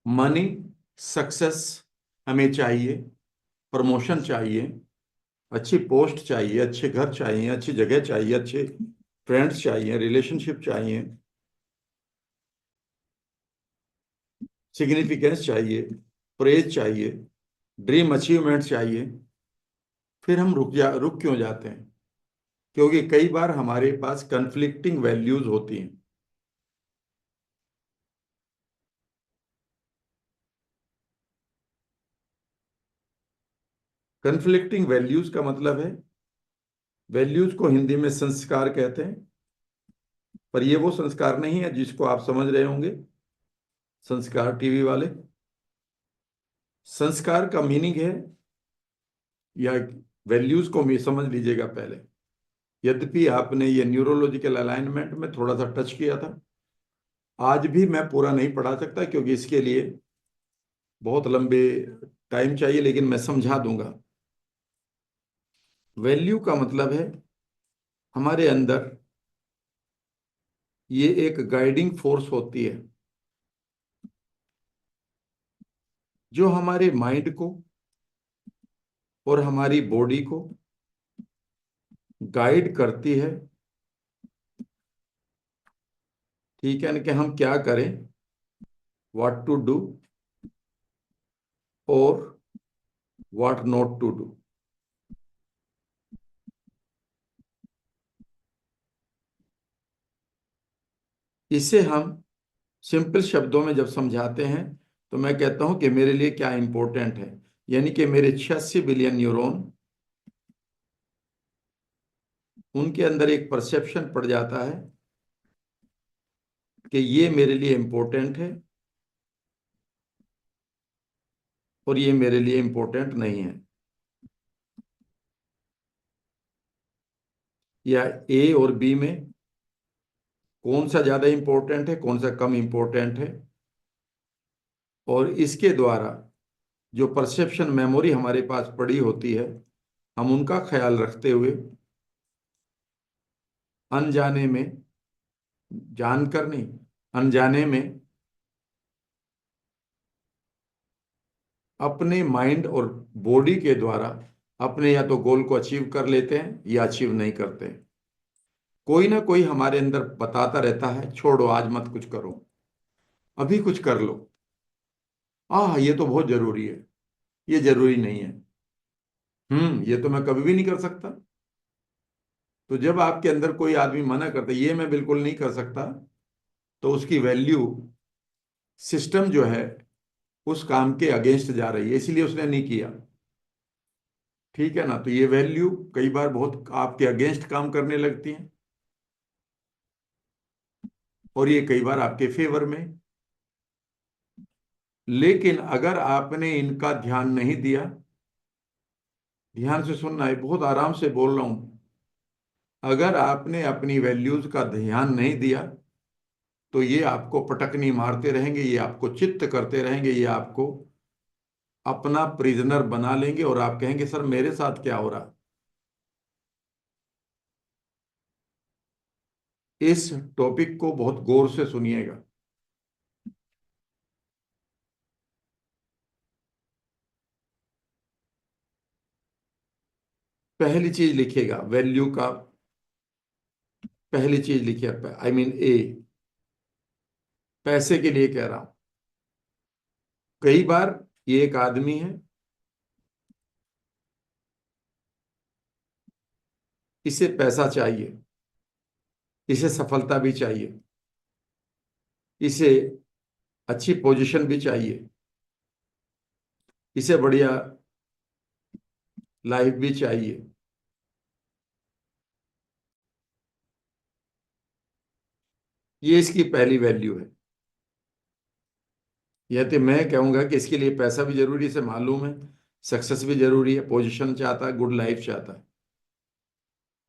Money, success हमें चाहिए, promotion चाहिए, अच्छी पोस्ट चाहिए, अच्छे घर चाहिए, अच्छी जगह चाहिए, अच्छे फ्रेंड्स चाहिए, रिलेशनशिप चाहिए, सिग्निफिकेंस चाहिए, प्रेज चाहिए, ड्रीम अचीवमेंट चाहिए। फिर हम रुक क्यों जाते हैं? क्योंकि कई बार हमारे पास कन्फ्लिक्टिंग वैल्यूज होती हैं। कन्फ्लिक्टिंग वैल्यूज का मतलब है, वैल्यूज को हिंदी में संस्कार कहते हैं, पर ये वो संस्कार नहीं है जिसको आप समझ रहे होंगे, संस्कार टीवी वाले। संस्कार का मीनिंग है, या वैल्यूज को भी समझ लीजिएगा पहले। यद्यपि आपने ये न्यूरोलॉजिकल अलाइनमेंट में थोड़ा सा टच किया था, आज भी मैं पूरा नहीं पढ़ा सकता क्योंकि इसके लिए बहुत लंबे टाइम चाहिए, लेकिन मैं समझा दूंगा। वैल्यू का मतलब है हमारे अंदर ये एक गाइडिंग फोर्स होती है जो हमारे माइंड को और हमारी बॉडी को गाइड करती है। ठीक है ना, कि हम क्या करें, व्हाट टू डू और व्हाट नॉट टू डू। इसे हम सिंपल शब्दों में जब समझाते हैं तो मैं कहता हूं कि मेरे लिए क्या इंपॉर्टेंट है। यानी कि मेरे 86 बिलियन न्यूरॉन, उनके अंदर एक परसेप्शन पड़ जाता है कि ये मेरे लिए इंपॉर्टेंट है और ये मेरे लिए इंपॉर्टेंट नहीं है, या ए और बी में कौन सा ज्यादा इंपॉर्टेंट है, कौन सा कम इंपॉर्टेंट है। और इसके द्वारा जो परसेप्शन मेमोरी हमारे पास पड़ी होती है, हम उनका ख्याल रखते हुए अनजाने में, जानकर नहीं, अनजाने में अपने माइंड और बॉडी के द्वारा अपने या तो गोल को अचीव कर लेते हैं या अचीव नहीं करते हैं। कोई ना कोई हमारे अंदर बताता रहता है, छोड़ो आज मत कुछ करो, अभी कुछ कर लो, ये तो बहुत जरूरी है, ये जरूरी नहीं है, ये तो मैं कभी भी नहीं कर सकता। तो जब आपके अंदर कोई आदमी मना करता है ये मैं बिल्कुल नहीं कर सकता, तो उसकी वैल्यू सिस्टम जो है उस काम के अगेंस्ट जा रही है, इसीलिए उसने नहीं किया। ठीक है ना, तो ये वैल्यू कई बार बहुत आपके अगेंस्ट काम करने लगती हैं और ये कई बार आपके फेवर में। लेकिन अगर आपने इनका ध्यान नहीं दिया, ध्यान से सुनना है, बहुत आराम से बोल रहा हूं, अगर आपने अपनी वैल्यूज का ध्यान नहीं दिया तो ये आपको पटकनी मारते रहेंगे, ये आपको चित्त करते रहेंगे, ये आपको अपना प्रिजनर बना लेंगे और आप कहेंगे सर मेरे साथ क्या हो रहा। इस टॉपिक को बहुत गौर से सुनिएगा। पहली चीज लिखिएगा वैल्यू का, पहली चीज लिखिए, आई मीन ए, पैसे के लिए कह रहा हूं। कई बार ये एक आदमी है, इसे पैसा चाहिए, इसे सफलता भी चाहिए, इसे अच्छी पोजीशन भी चाहिए, इसे बढ़िया लाइफ भी चाहिए। ये इसकी पहली वैल्यू है। यह तो मैं कहूंगा कि इसके लिए पैसा भी जरूरी है, इसे मालूम है, सक्सेस भी जरूरी है, पोजीशन चाहता है, गुड लाइफ चाहता है।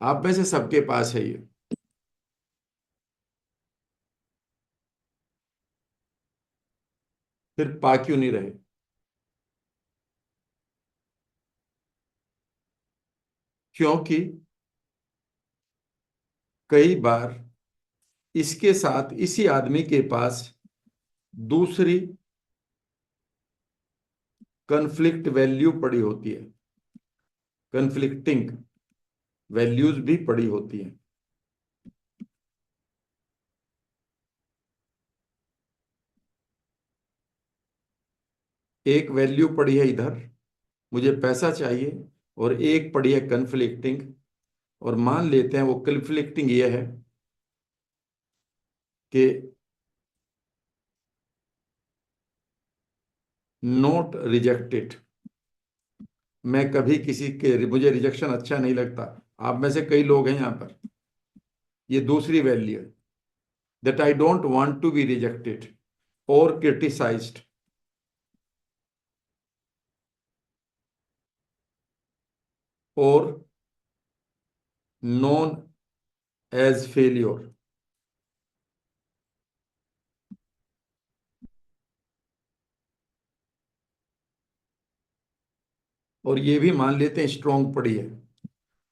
आप में से सबके पास है ये। फिर पा क्यों नहीं रहे? क्योंकि कई बार इसके साथ इसी आदमी के पास दूसरी कन्फ्लिक्ट वैल्यू पड़ी होती है, कन्फ्लिक्टिंग वैल्यूज भी पड़ी होती हैं। एक वैल्यू पड़ी है इधर, मुझे पैसा चाहिए, और एक पड़ी है कन्फ्लिक्टिंग। और मान लेते हैं वो कन्फ्लिक्टिंग ये है कि नोट रिजेक्टेड। मैं कभी किसी के, मुझे रिजेक्शन अच्छा नहीं लगता। आप में से कई लोग हैं यहाँ पर। ये दूसरी वैल्यू है, that I don't want to be rejected और क्रिटिसाइज्ड और नोन एज फेलियर। और ये भी मान लेते हैं स्ट्रॉन्ग पड़ी है।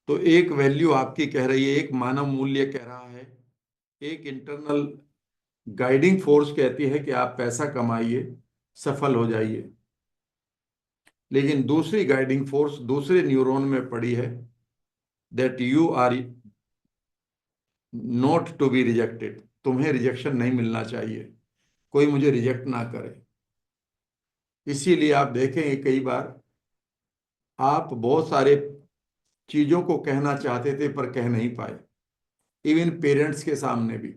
तो एक वैल्यू आपकी कह रही है, एक मानव मूल्य कह रहा है, एक इंटरनल गाइडिंग फोर्स कहती है कि आप पैसा कमाइए, सफल हो जाइए। लेकिन दूसरी गाइडिंग फोर्स दूसरे न्यूरॉन में पड़ी है, that you are not to be rejected. तुम्हें रिजेक्शन नहीं मिलना चाहिए, कोई मुझे रिजेक्ट ना करे। इसीलिए आप देखेंगे कई बार आप बहुत सारे चीजों को कहना चाहते थे पर कह नहीं पाए, इवन पेरेंट्स के सामने भी।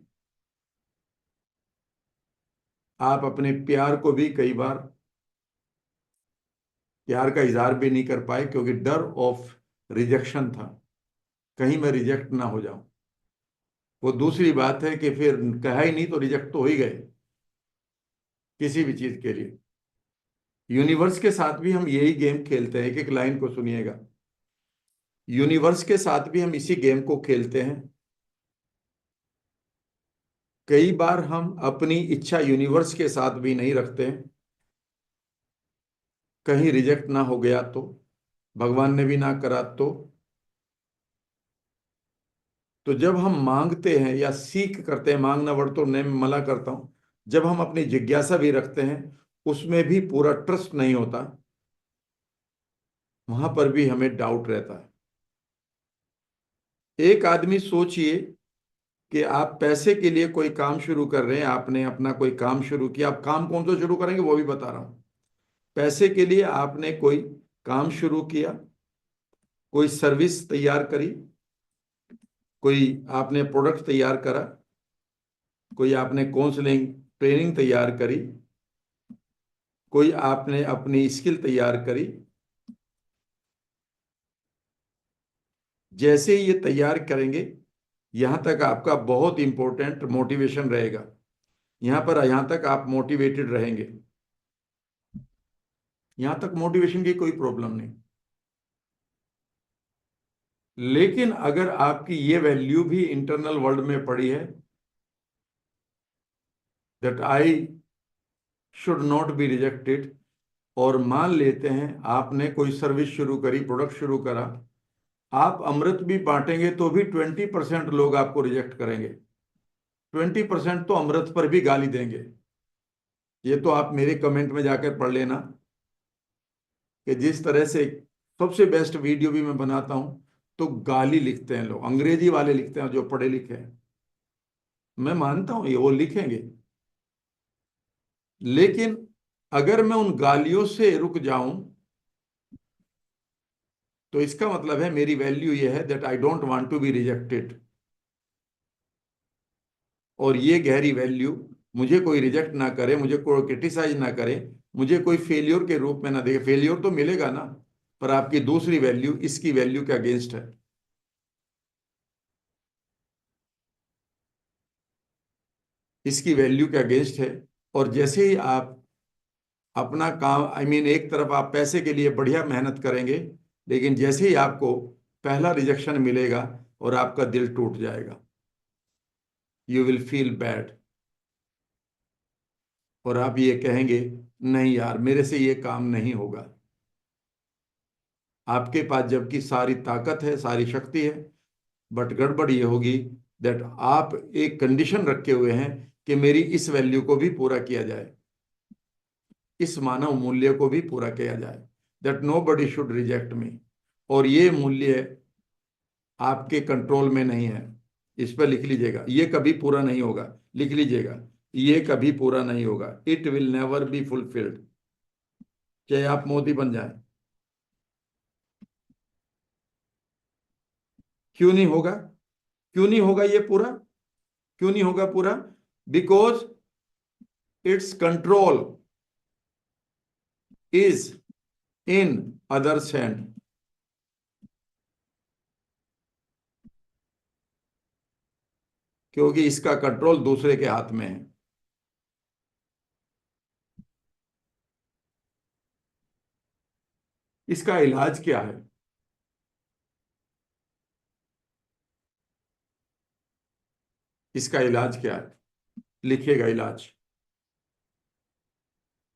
आप अपने प्यार को भी कई बार प्यार का इजहार भी नहीं कर पाए, क्योंकि डर ऑफ रिजेक्शन था, कहीं मैं रिजेक्ट ना हो जाऊं। वो दूसरी बात है कि फिर कहा ही नहीं तो रिजेक्ट तो हो ही गए किसी भी चीज के लिए। यूनिवर्स के साथ भी हम यही गेम खेलते हैं। एक एक लाइन को सुनिएगा। यूनिवर्स के साथ भी हम इसी गेम को खेलते हैं। कई बार हम अपनी इच्छा यूनिवर्स के साथ भी नहीं रखते हैं, कहीं रिजेक्ट ना हो गया तो, भगवान ने भी ना करा तो जब हम मांगते हैं या सीख करते हैं, मांगना वर्ड तो मैं मना करता हूं, जब हम अपनी जिज्ञासा भी रखते हैं, उसमें भी पूरा ट्रस्ट नहीं होता, वहां पर भी हमें डाउट रहता है। एक आदमी सोचिए कि आप पैसे के लिए कोई काम शुरू कर रहे हैं, आपने अपना कोई काम शुरू किया। आप काम कौन सा शुरू करेंगे वो भी बता रहा हूं। पैसे के लिए आपने कोई काम शुरू किया, कोई सर्विस तैयार करी, कोई आपने प्रोडक्ट तैयार करा, कोई आपने काउंसलिंग ट्रेनिंग तैयार करी, कोई आपने अपनी स्किल तैयार करी। जैसे ही ये तैयार करेंगे, यहां तक आपका बहुत इंपॉर्टेंट मोटिवेशन रहेगा। यहां तक आप मोटिवेटेड रहेंगे, यहां तक मोटिवेशन की कोई प्रॉब्लम नहीं। लेकिन अगर आपकी ये वैल्यू भी इंटरनल वर्ल्ड में पड़ी है, that I should not be rejected, और मान लेते हैं आपने कोई सर्विस शुरू करी, प्रोडक्ट शुरू करा, आप अमृत भी बांटेंगे तो भी 20% लोग आपको रिजेक्ट करेंगे, 20% तो अमृत पर भी गाली देंगे। ये तो आप मेरे कमेंट में जाकर पढ़ लेना कि जिस तरह से सबसे बेस्ट वीडियो भी मैं बनाता हूं तो गाली लिखते हैं लोग, अंग्रेजी वाले लिखते हैं जो पढ़े लिखे हैं। मैं मानता हूं ये वो लिखेंगे, लेकिन अगर मैं उन गालियों से रुक जाऊं तो इसका मतलब है मेरी वैल्यू ये है that I don't want to be rejected. और ये गहरी वैल्यू, मुझे कोई रिजेक्ट ना करे, मुझे कोई क्रिटिसाइज ना करे, मुझे कोई फेलियर के रूप में ना देखे। फेलियर तो मिलेगा ना, पर आपकी दूसरी वैल्यू इसकी वैल्यू के अगेंस्ट है, इसकी वैल्यू के अगेंस्ट है। और जैसे ही आप अपना काम, एक तरफ आप पैसे के लिए बढ़िया मेहनत करेंगे, लेकिन जैसे ही आपको पहला रिजेक्शन मिलेगा और आपका दिल टूट जाएगा, यू विल फील बैड, और आप ये कहेंगे नहीं यार मेरे से ये काम नहीं होगा। आपके पास जबकि सारी ताकत है, सारी शक्ति है, बट गड़बड़ ये होगी दैट आप एक कंडीशन रखे हुए हैं कि मेरी इस वैल्यू को भी पूरा किया जाए। इस मानव मूल्य को भी पूरा किया जाए, that nobody should reject me. और ये मूल्य आपके कंट्रोल में नहीं है। इस पर लिख लीजिएगा, ये कभी पूरा नहीं होगा। लिख लीजिएगा, ये कभी पूरा नहीं होगा। It will never be fulfilled, चाहे आप मोदी बन जाए। क्यों नहीं होगा? क्यों नहीं होगा ये पूरा? क्यों नहीं होगा पूरा? Because it's control is in others hand. क्योंकि इसका कंट्रोल दूसरे के हाथ में है। इसका इलाज क्या है? इसका इलाज क्या है? लिखिएगा इलाज,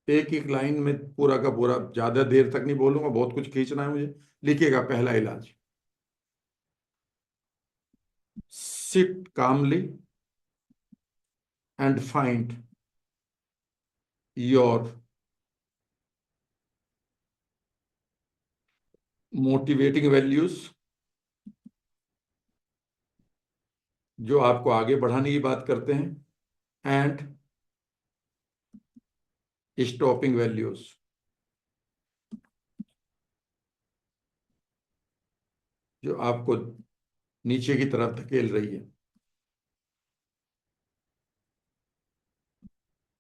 एक एक लाइन में पूरा का पूरा, ज्यादा देर तक नहीं बोलूंगा, बहुत कुछ खींचना है मुझे। लिखिएगा पहला इलाज, sit calmly and find your motivating values, जो आपको आगे बढ़ाने की बात करते हैं, एंड स्टॉपिंग वैल्यूज, जो आपको नीचे की तरफ धकेल रही है।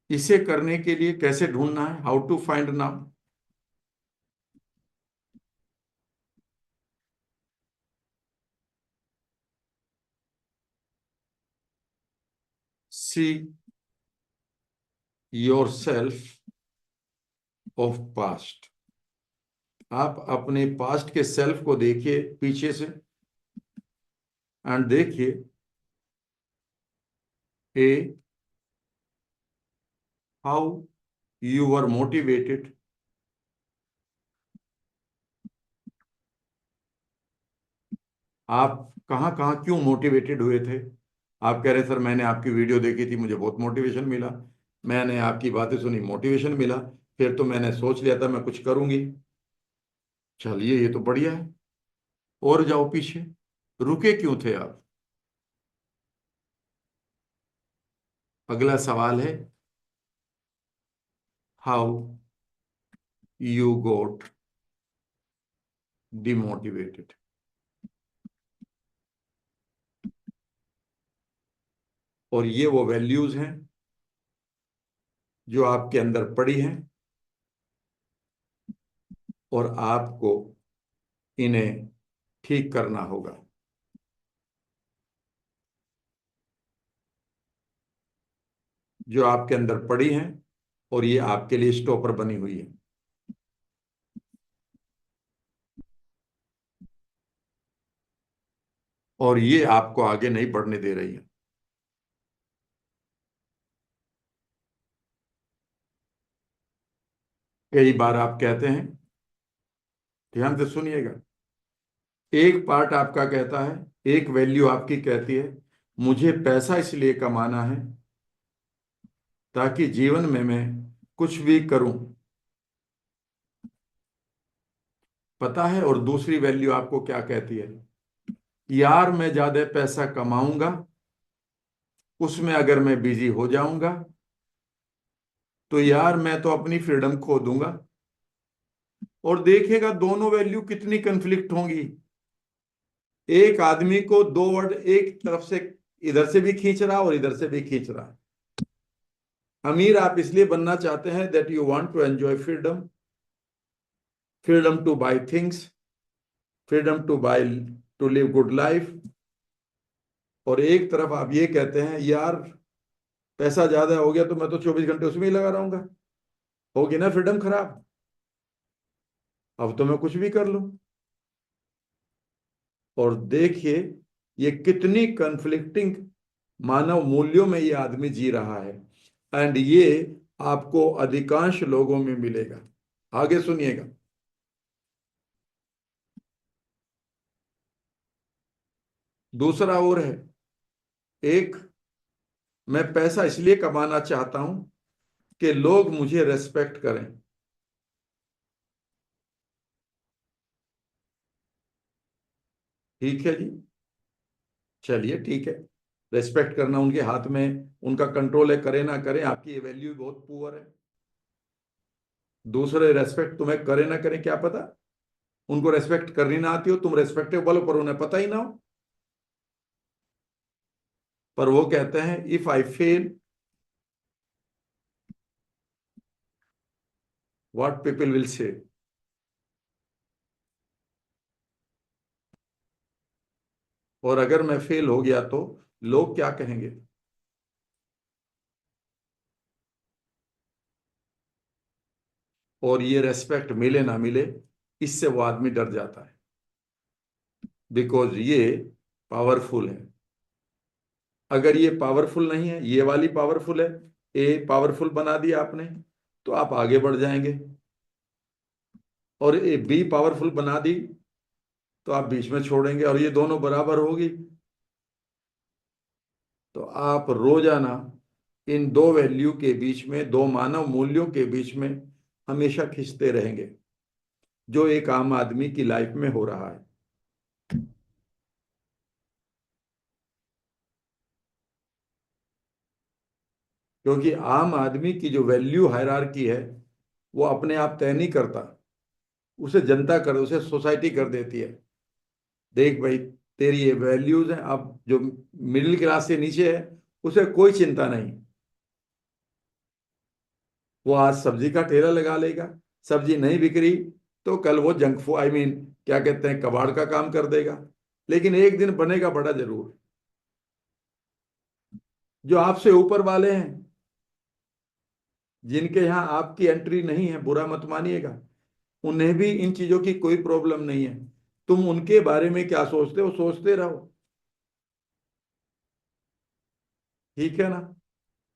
इसे करने के लिए कैसे ढूंढना है? How to find now? See yourself of past. आप अपने पास्ट के सेल्फ को देखिए पीछे से, एंड देखिए A how you were motivated, आप कहाँ कहाँ क्यों मोटिवेटेड हुए थे। आप कह रहे सर मैंने आपकी वीडियो देखी थी, मुझे बहुत मोटिवेशन मिला, मैंने आपकी बातें सुनी, मोटिवेशन मिला, फिर तो मैंने सोच लिया था मैं कुछ करूंगी। चलिए ये तो बढ़िया है। और जाओ पीछे, रुके क्यों थे आप? अगला सवाल है, हाउ यू गोट डिमोटिवेटेड। और ये वो वैल्यूज हैं जो आपके अंदर पड़ी हैं, और आपको इन्हें ठीक करना होगा। जो आपके अंदर पड़ी हैं, और ये आपके लिए स्टॉपर बनी हुई है। और ये आपको आगे नहीं बढ़ने दे रही है। कई बार आप कहते हैं, ध्यान से सुनिएगा, एक पार्ट आपका कहता है, एक वैल्यू आपकी कहती है, मुझे पैसा इसलिए कमाना है ताकि जीवन में मैं कुछ भी करूं। पता है? और दूसरी वैल्यू आपको क्या कहती है? यार मैं ज्यादा पैसा कमाऊंगा, उसमें अगर मैं बिजी हो जाऊंगा तो यार मैं तो अपनी फ्रीडम खो दूंगा। और देखिएगा दोनों वैल्यू कितनी कंफ्लिक्ट होंगी। एक आदमी को दो वर्ड एक तरफ से, इधर से भी खींच रहा और इधर से भी खींच रहा है। अमीर आप इसलिए बनना चाहते हैं that you want to enjoy freedom, freedom to buy things, freedom to buy, to live good life. और एक तरफ आप ये कहते हैं, यार पैसा ज्यादा हो गया तो मैं तो 24 घंटे उसमें ही लगा रहूंगा, होगी ना फ्रीडम खराब, अब तो मैं कुछ भी कर लूं। और देखिए ये कितनी कन्फ्लिक्टिंग मानव मूल्यों में ये आदमी जी रहा है। एंड ये आपको अधिकांश लोगों में मिलेगा। आगे सुनिएगा, दूसरा और है, एक, मैं पैसा इसलिए कमाना चाहता हूं कि लोग मुझे रेस्पेक्ट करें। ठीक है जी, चलिए ठीक है। रेस्पेक्ट करना उनके हाथ में, उनका कंट्रोल है, करे ना करे, आपकी वैल्यू बहुत पुअर है। दूसरे रेस्पेक्ट तुम्हें करे ना करें क्या पता, उनको रेस्पेक्ट करनी ना आती हो, तुम रेस्पेक्टेबल हो पर उन्हें पता ही ना हो। पर वो कहते हैं if I fail, what people will say. और अगर मैं फेल हो गया तो लोग क्या कहेंगे। और ये रेस्पेक्ट मिले ना मिले, इससे वो आदमी डर जाता है, बिकॉज ये पावरफुल है। अगर ये पावरफुल नहीं है, ये वाली पावरफुल है, ए पावरफुल बना दिया आपने, तो आप आगे बढ़ जाएंगे। और ए बी पावरफुल बना दी तो आप बीच में छोड़ेंगे, और ये दोनों बराबर होगी तो आप रोजाना इन दो वैल्यू के बीच में, दो मानव मूल्यों के बीच में हमेशा खिंचते रहेंगे, जो एक आम आदमी की लाइफ में हो रहा है। क्योंकि आम आदमी की जो वैल्यू हायरार्की है वो अपने आप तय नहीं करता, उसे जनता कर, उसे सोसाइटी कर देती है। देख भाई, तेरी ये वैल्यूज हैं, अब जो मिडिल क्लास से नीचे है उसे कोई चिंता नहीं, वो आज सब्जी का ठेला लगा लेगा, सब्जी नहीं बिक रही तो कल वो जंक फूड, आई मीन क्या कहते हैं, कबाड़ का काम कर देगा, लेकिन एक दिन बनेगा बड़ा जरूर। जो आपसे ऊपर वाले हैं, जिनके यहाँ आपकी एंट्री नहीं है, बुरा मत मानिएगा, उन्हें भी इन चीजों की कोई प्रॉब्लम नहीं है। तुम उनके बारे में क्या सोचते हो, सोचते रहो, ठीक है ना।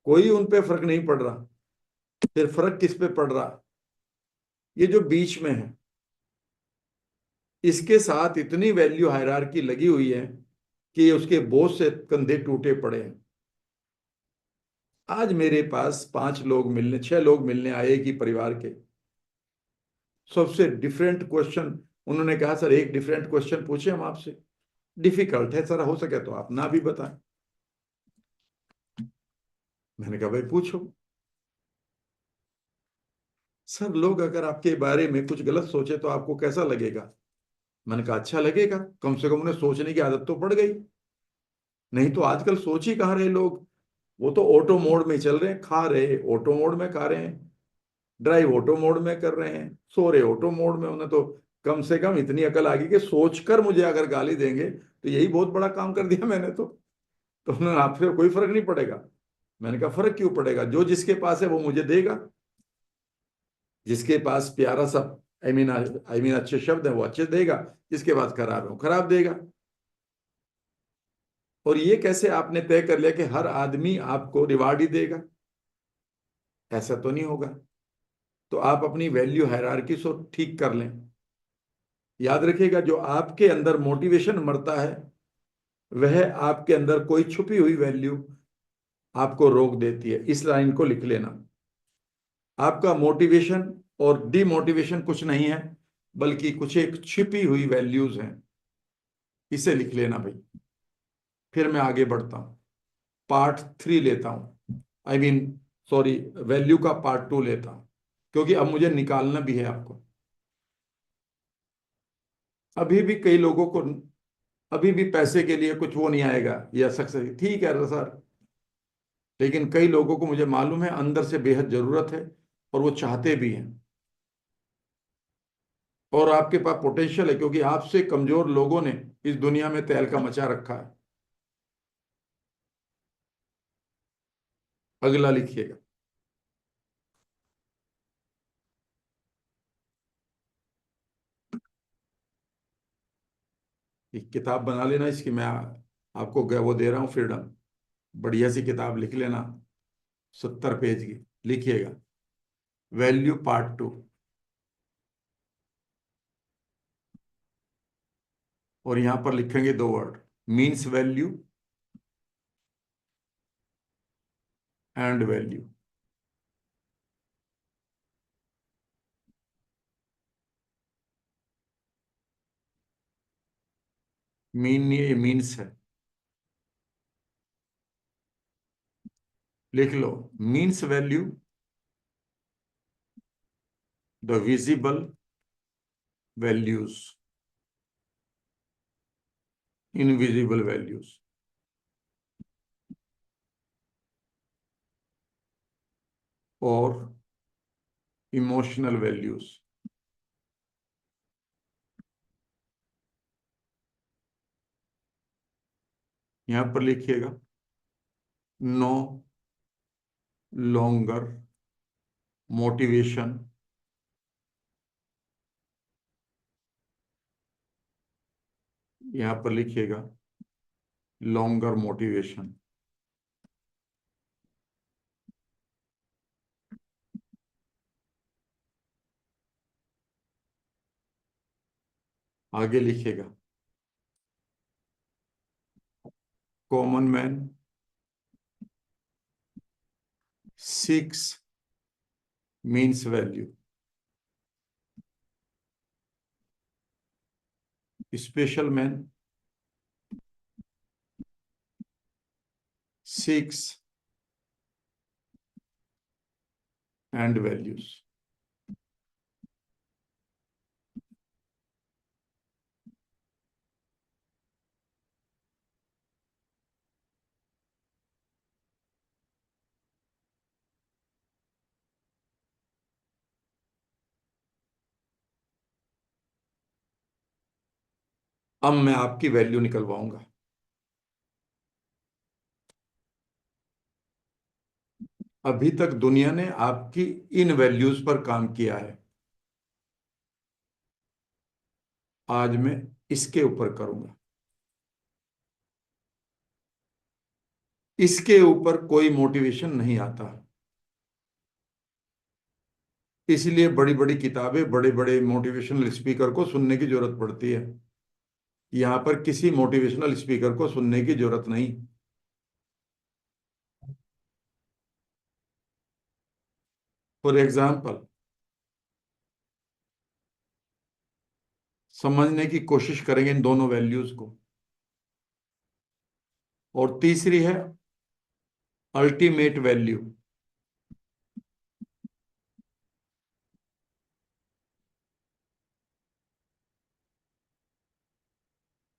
कोई उन पे फर्क नहीं पड़ रहा। फिर फर्क किस पे पड़ रहा, ये जो बीच में है, इसके साथ इतनी वैल्यू हायरार्की लगी हुई है कि उसके बोझ से कंधे टूटे पड़े हैं। आज मेरे पास 5 लोग मिलने, 6 लोग मिलने आए एक ही परिवार के। सबसे डिफरेंट क्वेश्चन, उन्होंने कहा सर एक डिफरेंट क्वेश्चन पूछे हम आपसे, डिफिकल्ट है सर, हो सके तो आप ना भी बताएं। मैंने कहा भाई पूछो। सर लोग अगर आपके बारे में कुछ गलत सोचे तो आपको कैसा लगेगा। मैंने कहा अच्छा लगेगा, कम से कम उन्हें सोचने की आदत तो पड़ गई, नहीं तो आजकल सोच ही कहाँ रहे लोग। वो तो ऑटो मोड में चल रहे हैं, खा रहे ऑटो मोड में खा रहे हैं, ड्राइव ऑटो मोड में कर रहे हैं, सो रहे ऑटो मोड में। उन्हें तो कम से कम इतनी अकल आ गई कि सोचकर मुझे अगर गाली देंगे तो यही बहुत बड़ा काम कर दिया मैंने तो उन्होंने आपसे कोई फर्क नहीं पड़ेगा। मैंने कहा फर्क क्यों पड़ेगा, जो जिसके पास है वो मुझे देगा। जिसके पास प्यारा सा, आई मीन अच्छे शब्द है वो अच्छे देगा, जिसके पास खराब है वो खराब देगा। और ये कैसे आपने तय कर लिया कि हर आदमी आपको रिवार्ड ही देगा, ऐसा तो नहीं होगा। तो आप अपनी वैल्यू हायरार्की को ठीक कर लें। याद रखिएगा, जो आपके अंदर मोटिवेशन मरता है वह आपके अंदर कोई छुपी हुई वैल्यू आपको रोक देती है। इस लाइन को लिख लेना, आपका मोटिवेशन और डिमोटिवेशन कुछ नहीं है, बल्कि कुछ एक छिपी हुई वैल्यूज हैं। इसे लिख लेना भाई। फिर मैं आगे बढ़ता हूं, पार्ट 3 लेता हूं, आई मीन सॉरी, वैल्यू का पार्ट 2 लेता हूं, क्योंकि अब मुझे निकालना भी है आपको। अभी भी कई लोगों को, अभी भी पैसे के लिए कुछ वो नहीं आएगा या सक्सेस, ठीक है सर, लेकिन कई लोगों को मुझे मालूम है अंदर से बेहद जरूरत है, और वो चाहते भी हैं। और आपके पास पोटेंशियल है, क्योंकि आपसे कमजोर लोगों ने इस दुनिया में तहलका मचा रखा है। अगला लिखिएगा, एक किताब बना लेना इसकी, मैं आपको वो दे रहा हूँ फ्रीडम, बढ़िया सी किताब लिख लेना, 70 पेज की, लिखिएगा वैल्यू पार्ट 2। और यहां पर लिखेंगे 2 word, means value and value. Mean नहीं है, ये मीन्स है। लिख लो, means value the visible values, invisible values, और इमोशनल वैल्यूज। यहां पर लिखिएगा, नो लॉन्गर मोटिवेशन यहां पर लिखिएगा, लॉन्गर मोटिवेशन। आगे लिखिएगा, common man seeks means value, special man seeks end values. अब मैं आपकी वैल्यू निकलवाऊंगा। अभी तक दुनिया ने आपकी इन वैल्यूज पर काम किया है, आज मैं इसके ऊपर करूंगा। इसके ऊपर कोई मोटिवेशन नहीं आता, इसलिए बड़ी बड़ी किताबें, बड़े बड़े मोटिवेशनल स्पीकर को सुनने की जरूरत पड़ती है। यहां पर किसी मोटिवेशनल स्पीकर को सुनने की जरूरत नहीं। फॉर एग्जाम्पल, समझने की कोशिश करेंगे इन दोनों वैल्यूज को। और तीसरी है अल्टीमेट वैल्यू,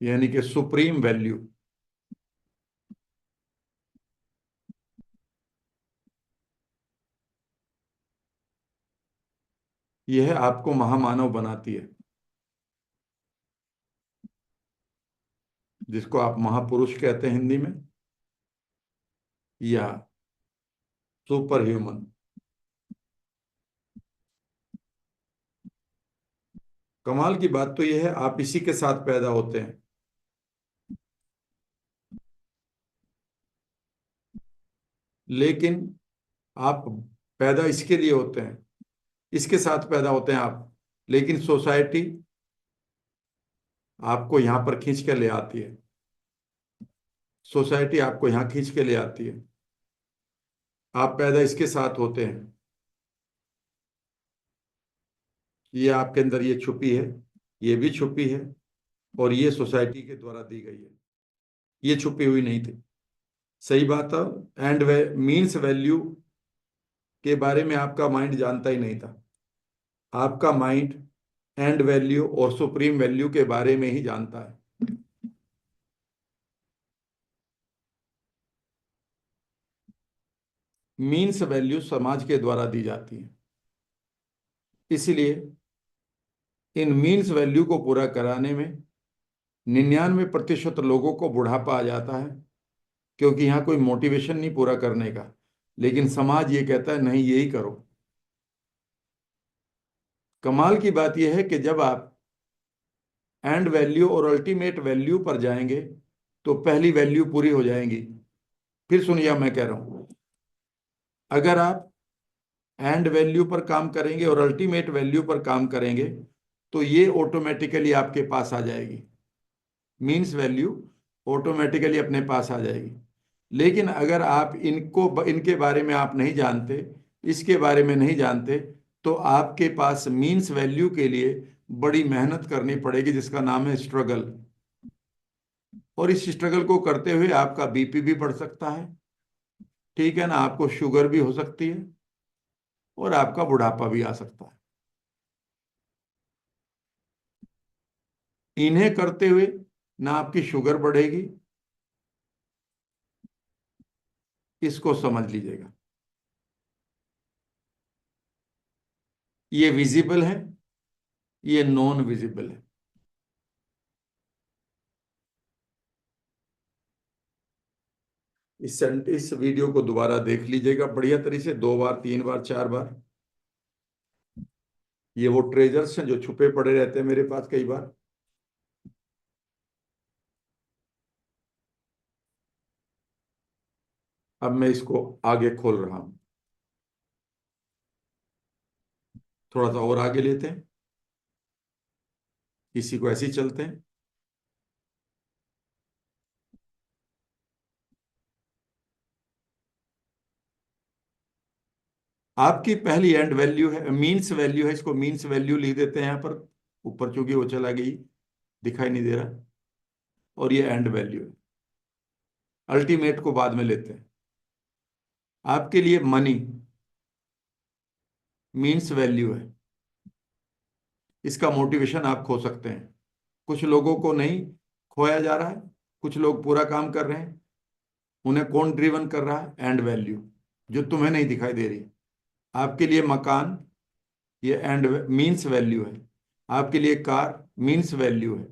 यानी कि सुप्रीम वैल्यू। यह आपको महामानव बनाती है, जिसको आप महापुरुष कहते हैं हिंदी में, या सुपर ह्यूमन। कमाल की बात तो यह है, आप इसी के साथ पैदा होते हैं, लेकिन आप पैदा इसके लिए होते हैं, इसके साथ पैदा होते हैं आप, लेकिन सोसाइटी आपको यहां पर खींच के ले आती है। सोसाइटी आपको यहां खींच के ले आती है। आप पैदा इसके साथ होते हैं, ये आपके अंदर ये छुपी है, ये भी छुपी है, और ये सोसाइटी के द्वारा दी गई है, ये छुपी हुई नहीं थी। सही बात है। एंड मीन्स वैल्यू के बारे में आपका माइंड जानता ही नहीं था। आपका माइंड एंड वैल्यू और सुप्रीम वैल्यू के बारे में ही जानता है। मीन्स वैल्यू समाज के द्वारा दी जाती है, इसलिए इन मीन्स वैल्यू को पूरा कराने में 99% लोगों को बुढ़ापा आ जाता है, क्योंकि यहाँ कोई मोटिवेशन नहीं पूरा करने का, लेकिन समाज ये कहता है नहीं यही करो। कमाल की बात यह है कि जब आप एंड वैल्यू और अल्टीमेट वैल्यू पर जाएंगे तो पहली वैल्यू पूरी हो जाएगी। फिर सुनिए मैं कह रहा हूं, अगर आप एंड वैल्यू पर काम करेंगे और अल्टीमेट वैल्यू पर काम करेंगे तो ये ऑटोमेटिकली आपके पास आ जाएगी, मीन्स वैल्यू ऑटोमेटिकली अपने पास आ जाएगी। लेकिन अगर आप इनको, इनके बारे में आप नहीं जानते, इसके बारे में नहीं जानते, तो आपके पास मीन्स वैल्यू के लिए बड़ी मेहनत करनी पड़ेगी, जिसका नाम है स्ट्रगल। और इस स्ट्रगल को करते हुए आपका बीपी भी बढ़ सकता है, ठीक है ना, आपको शुगर भी हो सकती है, और आपका बुढ़ापा भी आ सकता है। इन्हें करते हुए ना आपकी शुगर बढ़ेगी, इसको समझ लीजिएगा। ये विजिबल है, ये नॉन विजिबल है। इस वीडियो को दोबारा देख लीजिएगा बढ़िया तरीके से, 2 बार 3 बार 4 बार। ये वो ट्रेजर्स हैं जो छुपे पड़े रहते हैं मेरे पास कई बार। अब मैं इसको आगे खोल रहा हूं, थोड़ा सा और आगे लेते हैं, इसी को ऐसे ही चलते हैं। आपकी पहली एंड वैल्यू है, मीन्स वैल्यू है, इसको मीन्स वैल्यू लिख देते हैं यहाँ पर ऊपर, चूंकि वो चला गई, दिखाई नहीं दे रहा। और ये एंड वैल्यू है, अल्टीमेट को बाद में लेते हैं। आपके लिए मनी मीन्स वैल्यू है, इसका मोटिवेशन आप खो सकते हैं। कुछ लोगों को नहीं खोया जा रहा है, कुछ लोग पूरा काम कर रहे हैं, उन्हें कौन ड्रिवन कर रहा है? एंड वैल्यू, जो तुम्हें नहीं दिखाई दे रही। आपके लिए मकान, ये एंड मीन्स वैल्यू है। आपके लिए कार मीन्स वैल्यू है,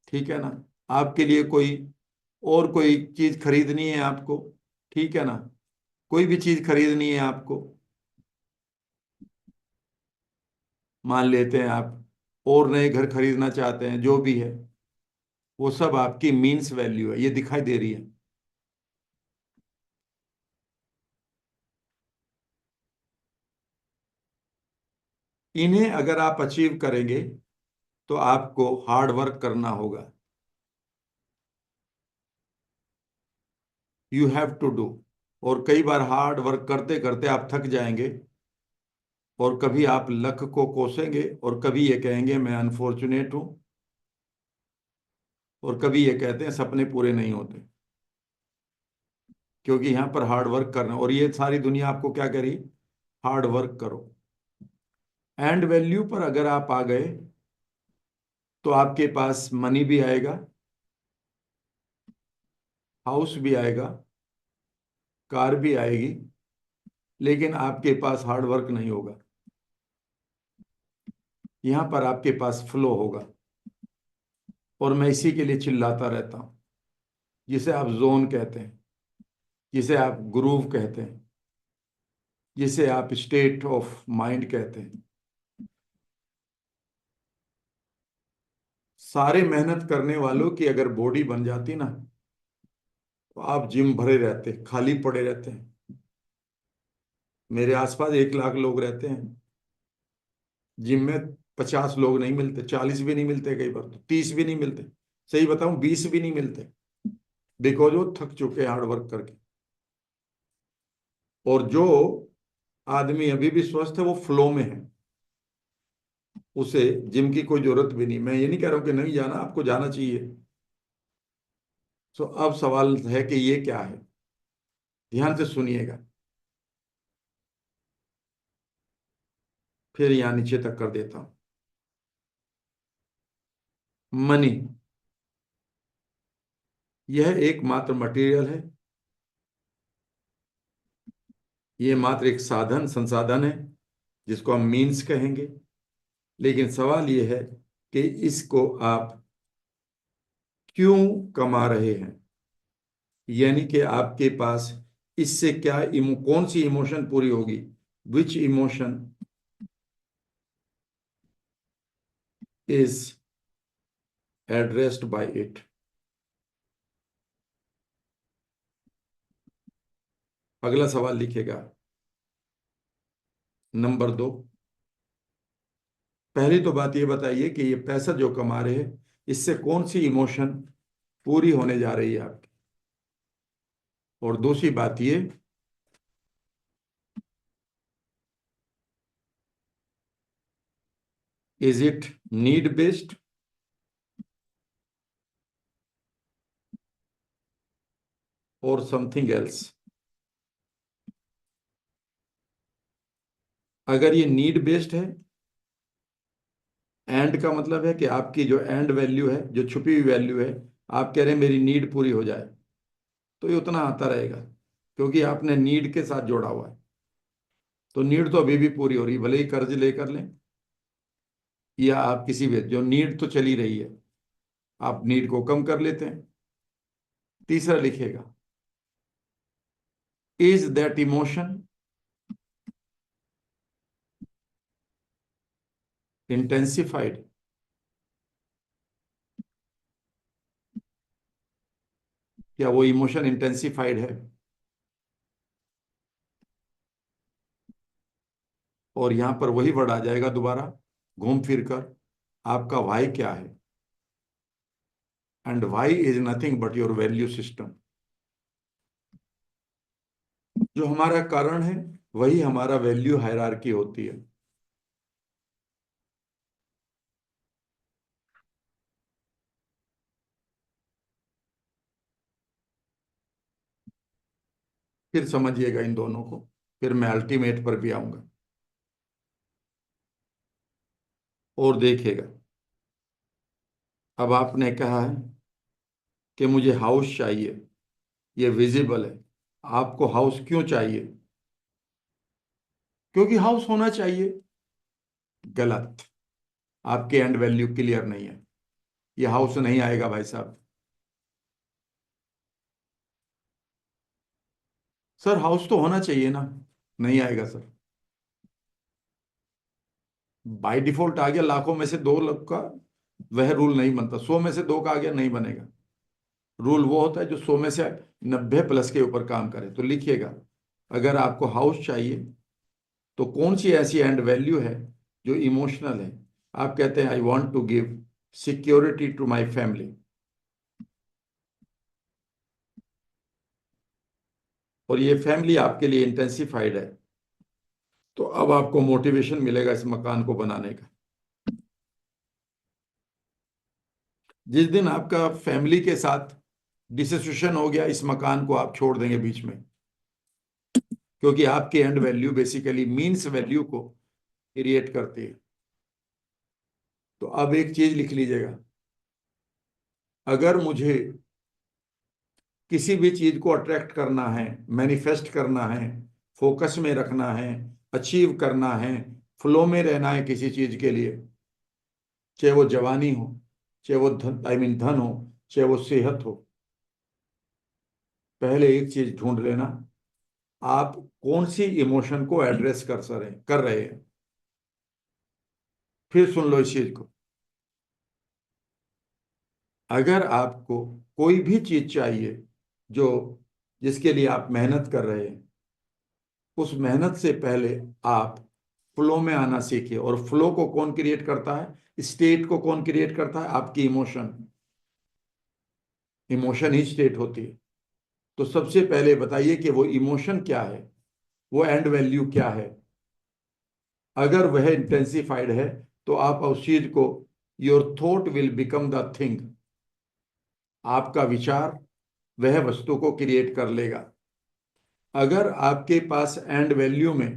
ठीक है ना। आपके लिए कोई और कोई चीज खरीदनी है आपको, ठीक है ना, कोई भी चीज खरीदनी है आपको, मान लेते हैं आप और नए घर खरीदना चाहते हैं, जो भी है वो सब आपकी मीन्स वैल्यू है, ये दिखाई दे रही है। इन्हें अगर आप अचीव करेंगे तो आपको हार्ड वर्क करना होगा, यू हैव टू डू। और कई बार हार्ड वर्क करते करते आप थक जाएंगे, और कभी आप लक को कोसेंगे, और कभी ये कहेंगे मैं अनफॉर्चुनेट हूं, और कभी ये कहते हैं सपने पूरे नहीं होते। क्योंकि यहाँ पर हार्ड वर्क करना, और ये सारी दुनिया आपको क्या कह रही? हार्ड वर्क करो। एंड वैल्यू पर अगर आप आ गए तो आपके पास मनी भी आएगा, हाउस भी आएगा, कार भी आएगी, लेकिन आपके पास हार्ड वर्क नहीं होगा। यहाँ पर आपके पास फ्लो होगा, और मैं इसी के लिए चिल्लाता रहता हूँ, जिसे आप जोन कहते हैं, जिसे आप ग्रूव कहते हैं, जिसे आप स्टेट ऑफ माइंड कहते हैं। सारे मेहनत करने वालों की अगर बॉडी बन जाती ना, तो आप जिम भरे रहते, खाली पड़े रहते हैं। मेरे आसपास 1 लाख लोग रहते हैं, जिम में 50 लोग नहीं मिलते, 40 भी नहीं मिलते, कई बार तो 30 भी नहीं मिलते, सही बताऊं 20 भी नहीं मिलते, बिकॉज वो थक चुके हैं हार्ड वर्क करके। और जो आदमी अभी भी स्वस्थ है वो फ्लो में है, उसे जिम की कोई जरूरत भी नहीं। मैं ये नहीं कह रहा हूं कि नहीं जाना, आपको जाना चाहिए। सो अब सवाल है कि ये क्या है, ध्यान से सुनिएगा, फिर यहाँ नीचे तक कर देता हूं। मनी, यह एकमात्र मटेरियल है, ये मात्र एक साधन संसाधन है, जिसको हम मीन्स कहेंगे। लेकिन सवाल यह है कि इसको आप क्यों कमा रहे हैं, यानी कि आपके पास इससे क्या कौन सी इमोशन पूरी होगी, which emotion is addressed by it. अगला सवाल लिखेगा, नंबर 2। पहली तो बात ये बताइए कि ये पैसा जो कमा रहे हैं, इससे कौन सी इमोशन पूरी होने जा रही है आपकी। और दूसरी बात ये, इज इट नीड बेस्ड और समथिंग एल्स। अगर ये नीड बेस्ड है, एंड का मतलब है कि आपकी जो एंड वैल्यू है, जो छुपी हुई वैल्यू है, आप कह रहे हैं मेरी नीड पूरी हो जाए, तो ये उतना आता रहेगा, क्योंकि आपने नीड के साथ जोड़ा हुआ है। तो नीड तो अभी भी पूरी हो रही है, भले ही कर्ज लेकर लें, या आप किसी भी, जो नीड तो चली रही है, आप नीड को कम कर लेते हैं। तीसरा लिखेगा, इज दैट इमोशन इंटेंसिफाइड। क्या वो इमोशन इंटेंसिफाइड है? और यहां पर वही वर्ड आ जाएगा दोबारा घूम फिर कर, आपका वाई क्या है? And why is nothing but your value system. जो हमारा कारण है वही हमारा वैल्यू हायरार्की होती है। फिर समझिएगा इन दोनों को, फिर मैं अल्टीमेट पर भी आऊंगा और देखिएगा। अब आपने कहा है कि मुझे हाउस चाहिए, ये विजिबल है। आपको हाउस क्यों चाहिए? क्योंकि हाउस होना चाहिए। गलत। आपके एंड वैल्यू क्लियर नहीं है। ये हाउस नहीं आएगा भाई साहब। सर हाउस तो होना चाहिए ना। नहीं आएगा सर। बाय डिफॉल्ट आ गया, लाखों में से दो लोग का वह रूल नहीं बनता, 100 में से दो का आ गया, नहीं बनेगा। रूल वो होता है जो 100 में से 90 प्लस के ऊपर काम करे। तो लिखिएगा, अगर आपको हाउस चाहिए तो कौन सी ऐसी एंड वैल्यू है जो इमोशनल है? आप कहते हैं I want to give security to my family, और ये फैमिली आपके लिए इंटेंसिफाइड है। तो अब आपको मोटिवेशन मिलेगा इस मकान को बनाने का। जिस दिन आपका फैमिली के साथ डिसोसिएशन हो गया, इस मकान को आप छोड़ देंगे बीच में, क्योंकि आपकी and value basically means value को क्रिएट करती है। तो अब एक चीज लिख लीजिएगा, अगर मुझे किसी भी चीज को अट्रैक्ट करना है, मैनिफेस्ट करना है, फोकस में रखना है, अचीव करना है, फ्लो में रहना है किसी चीज के लिए, चाहे वो जवानी हो, चाहे वो धन, आई मीन धन हो, चाहे वो सेहत हो, पहले एक चीज ढूंढ लेना, आप कौन सी इमोशन को एड्रेस कर रहे हैं। फिर सुन लो इस चीज को, अगर आपको कोई भी चीज चाहिए जो जिसके लिए आप मेहनत कर रहे हैं, उस मेहनत से पहले आप फ्लो में आना सीखिए। और फ्लो को कौन क्रिएट करता है? स्टेट को कौन क्रिएट करता है? आपकी इमोशन। इमोशन ही स्टेट होती है। तो सबसे पहले बताइए कि वो इमोशन क्या है, वो एंड वैल्यू क्या है। अगर वह इंटेंसिफाइड है तो आप उस चीज को, your thought will become the thing, आपका विचार वह वस्तु को क्रिएट कर लेगा। अगर आपके पास एंड वैल्यू में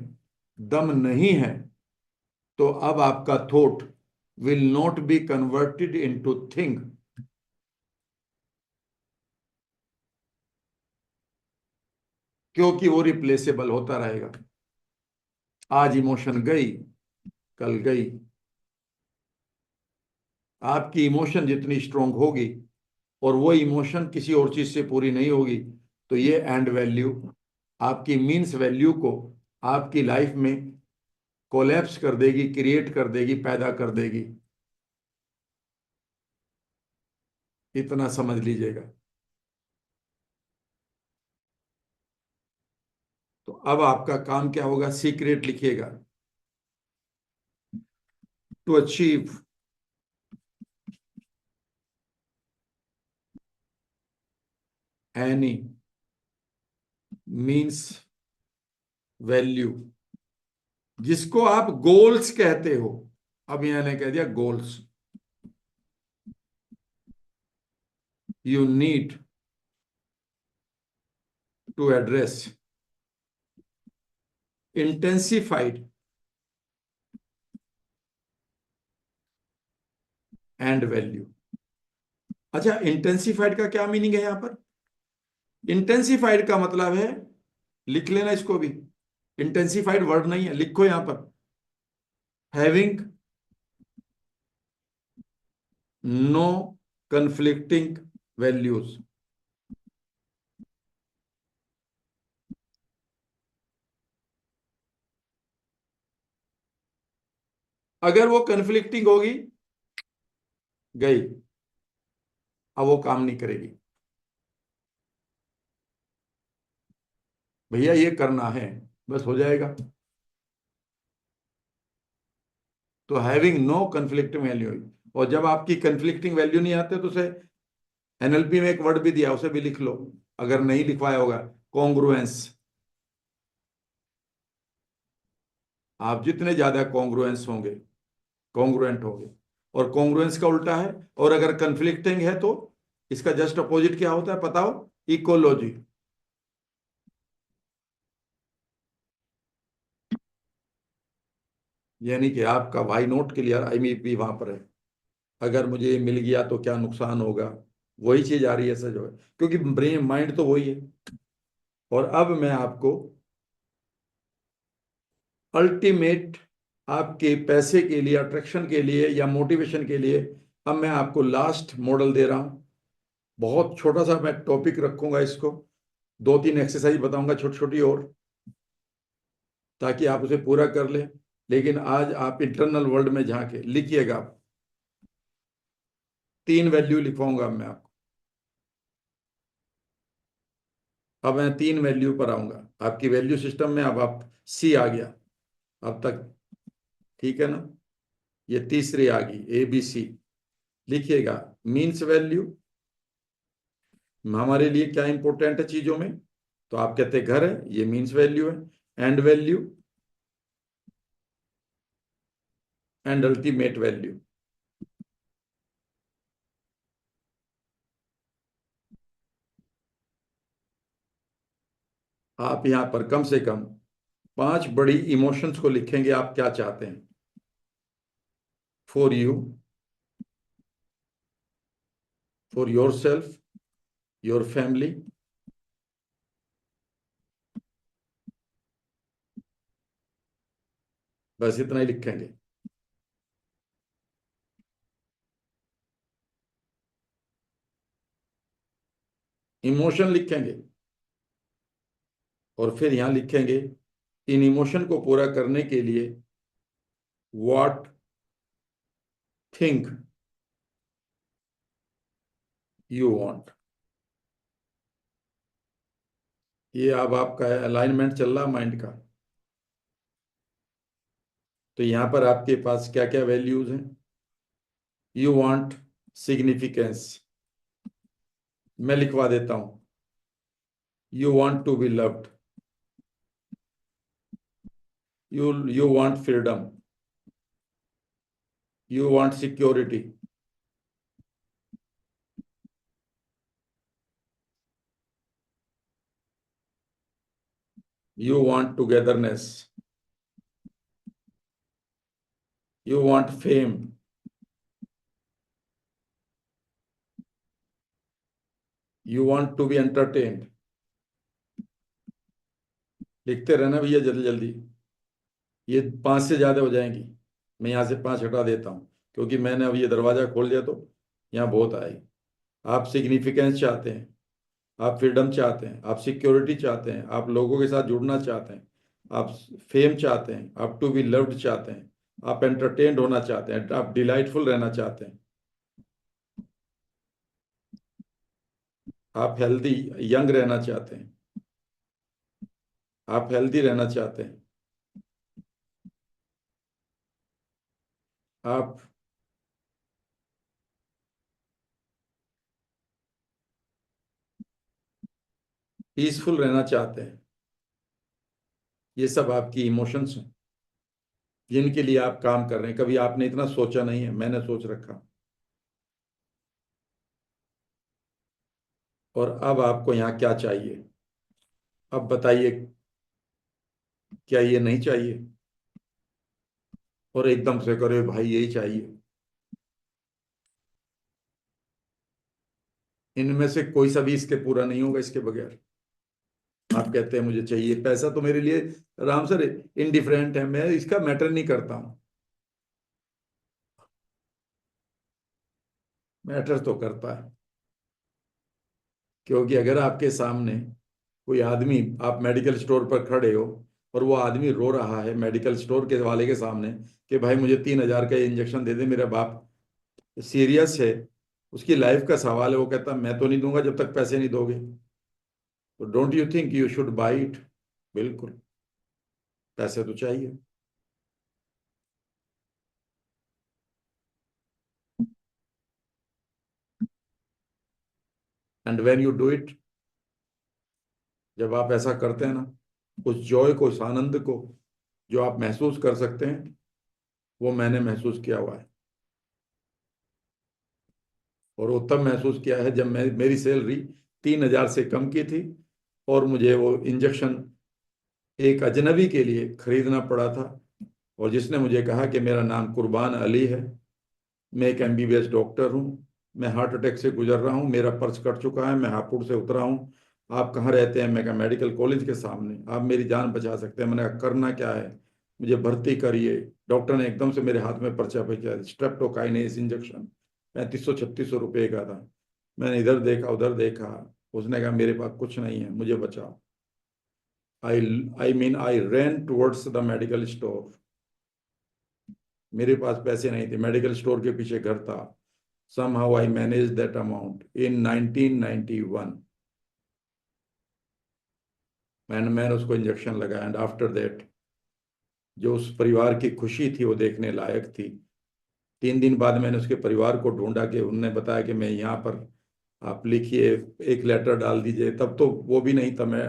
दम नहीं है, तो अब आपका thought will not be converted into thing, क्योंकि वो रिप्लेसेबल होता रहेगा। आज इमोशन गई, कल गई। आपकी इमोशन जितनी स्ट्रांग होगी और वो इमोशन किसी और चीज से पूरी नहीं होगी, तो ये एंड वैल्यू आपकी मीन्स वैल्यू को आपकी लाइफ में कोलैप्स कर देगी, क्रिएट कर देगी, पैदा कर देगी। इतना समझ लीजिएगा। तो अब आपका काम क्या होगा? सीक्रेट लिखिएगा, to achieve any means value, जिसको आप गोल्स कहते हो। अब यहां ने कह दिया goals. You need to address intensified and value. अच्छा, इंटेंसिफाइड का क्या मीनिंग है यहां पर? इंटेंसिफाइड का मतलब है, लिख लेना इसको भी, इंटेंसिफाइड वर्ड नहीं है, लिखो यहां पर, हैविंग नो कन्फ्लिक्टिंग वैल्यूज। अगर वो कन्फ्लिक्टिंग होगी, गई, अब वो काम नहीं करेगी। भैया ये करना है, बस हो जाएगा। तो हैविंग नो कन्फ्लिक्टिंग वैल्यू, और जब आपकी कन्फ्लिक्टिंग वैल्यू नहीं आते तो उसे, एनएलपी में एक वर्ड भी दिया, उसे भी लिख लो अगर नहीं लिखवाया होगा, कॉन्ग्रुएंस। आप जितने ज्यादा कॉन्ग्रुएंस होंगे, कॉन्ग्रुएंट होंगे, और कॉन्ग्रुएंस का उल्टा है, और अगर कन्फ्लिक्टिंग है तो इसका जस्ट अपोजिट क्या होता है पता हो? इकोलॉजी। यानी कि आपका वाई नोट क्लियर, आई मी भी वहां पर है, अगर मुझे ये मिल गया तो क्या नुकसान होगा, वही चीज आ रही है सर जो है, क्योंकि ब्रेन माइंड तो वही है। और अब मैं आपको अल्टीमेट, आपके पैसे के लिए, अट्रैक्शन के लिए या मोटिवेशन के लिए, अब मैं आपको लास्ट मॉडल दे रहा हूं। बहुत छोटा सा मैं टॉपिक रखूंगा इसको, दो तीन एक्सरसाइज बताऊंगा छोटी छोटी, और ताकि आप उसे पूरा कर लें। लेकिन आज आप इंटरनल वर्ल्ड में झांके, लिखिएगा आप, तीन वैल्यू लिखवाऊंगा मैं आपको। अब मैं तीन वैल्यू पर आऊंगा, आपकी वैल्यू सिस्टम में अब आप सी आ गया अब तक, ठीक है ना? ये तीसरी आ गई ए बी सी। लिखिएगा, मीन्स वैल्यू, हमारे लिए क्या इंपॉर्टेंट है चीजों में, तो आप कहते हैं घर है, ये मीन्स वैल्यू है। And value, and ultimate value. आप यहां पर कम से कम पांच बड़ी इमोशंस को लिखेंगे, आप क्या चाहते हैं, for you, for your self, your family, बस इतना ही लिखेंगे। इमोशन लिखेंगे, और फिर यहां लिखेंगे, इन इमोशन को पूरा करने के लिए व्हाट थिंक यू वांट। ये अब आपका अलाइनमेंट चल रहा माइंड का। तो यहां पर आपके पास क्या क्या वैल्यूज हैं? यू वांट सिग्निफिकेंस, मैं लिखवा देता हूं, you want to be loved, you want freedom, you want security, you want togetherness, you want fame, you want to be entertained. लिखते रहना भैया जल्दी जल्दी, ये पांच से ज्यादा हो जाएंगी। मैं यहाँ से पांच हटा देता हूँ, क्योंकि मैंने अब ये दरवाजा खोल दिया तो यहाँ बहुत आएगी। आप सिग्निफिकेंस चाहते हैं, आप फ्रीडम चाहते हैं, आप सिक्योरिटी चाहते हैं, आप लोगों के साथ जुड़ना चाहते हैं, आप फेम चाहते हैं, आप टू बी लव्ड चाहते हैं, आप एंटरटेन्ड होना चाहते हैं, आप डिलाइटफुल रहना चाहते हैं, आप हेल्दी यंग रहना चाहते हैं, आप हेल्दी रहना चाहते हैं, आप पीसफुल रहना चाहते हैं। ये सब आपकी इमोशंस हैं, जिनके लिए आप काम कर रहे हैं। कभी आपने इतना सोचा नहीं है, मैंने सोच रखा। और अब आपको यहाँ क्या चाहिए? अब बताइए, क्या ये नहीं चाहिए? और एकदम से करे भाई यही चाहिए। इनमें से कोई सा भी इसके पूरा नहीं होगा इसके बगैर। आप कहते हैं मुझे चाहिए पैसा, तो मेरे लिए राम सर इनडिफरेंट है, मैं इसका मैटर नहीं करता हूं। मैटर तो करता है, क्योंकि अगर आपके सामने कोई आदमी, आप मेडिकल स्टोर पर खड़े हो और वो आदमी रो रहा है मेडिकल स्टोर के वाले के सामने कि भाई मुझे 3,000 का इंजेक्शन दे दे, मेरा बाप सीरियस है, उसकी लाइफ का सवाल है, वो कहता मैं तो नहीं दूंगा जब तक पैसे नहीं दोगे। तो don't you think you should by it? बिल्कुल, पैसे तो चाहिए। And when you do it, जब आप ऐसा करते हैं ना, उस जॉय को, उस आनंद को जो आप महसूस कर सकते हैं, वो मैंने महसूस किया हुआ है। और वो तब महसूस किया है जब मेरी सैलरी 3,000 से कम की थी और मुझे वो इंजेक्शन एक अजनबी के लिए खरीदना पड़ा था। और जिसने मुझे कहा कि मेरा नाम कुर्बान अली है, मैं एक एमबीबीएस डॉक्टर हूँ, मैं हार्ट अटैक से गुजर रहा हूँ, मेरा पर्स कट चुका है, मैं हापुड़ से उतरा हूँ, आप कहाँ रहते हैं? मैं कहा मेडिकल कॉलेज के सामने, आप मेरी जान बचा सकते हैं। मैंने कहा करना क्या है? मुझे भर्ती करिए। डॉक्टर ने एकदम से मेरे हाथ में पर्चा भेजा, स्ट्रेप्टोकाइनेस इंजेक्शन, 3500 3600 रुपये का था। मैंने इधर देखा उधर देखा, उसने कहा मेरे पास कुछ नहीं है, मुझे बचाओ। I I mean I ran towards the medical store. मेरे पास पैसे नहीं थे, मेडिकल स्टोर के पीछे घर था। somehow I managed that amount in 1991, मैंने उसको इंजेक्शन लगाया। एंड आफ्टर दैट जो उस परिवार की खुशी थी वो देखने लायक थी। 3 दिन बाद मैंने उसके परिवार को ढूंढा कि उनने बताया कि मैं यहाँ पर, आप लिखिए, एक लेटर डाल दीजिए। तब तो वो भी नहीं था, मैं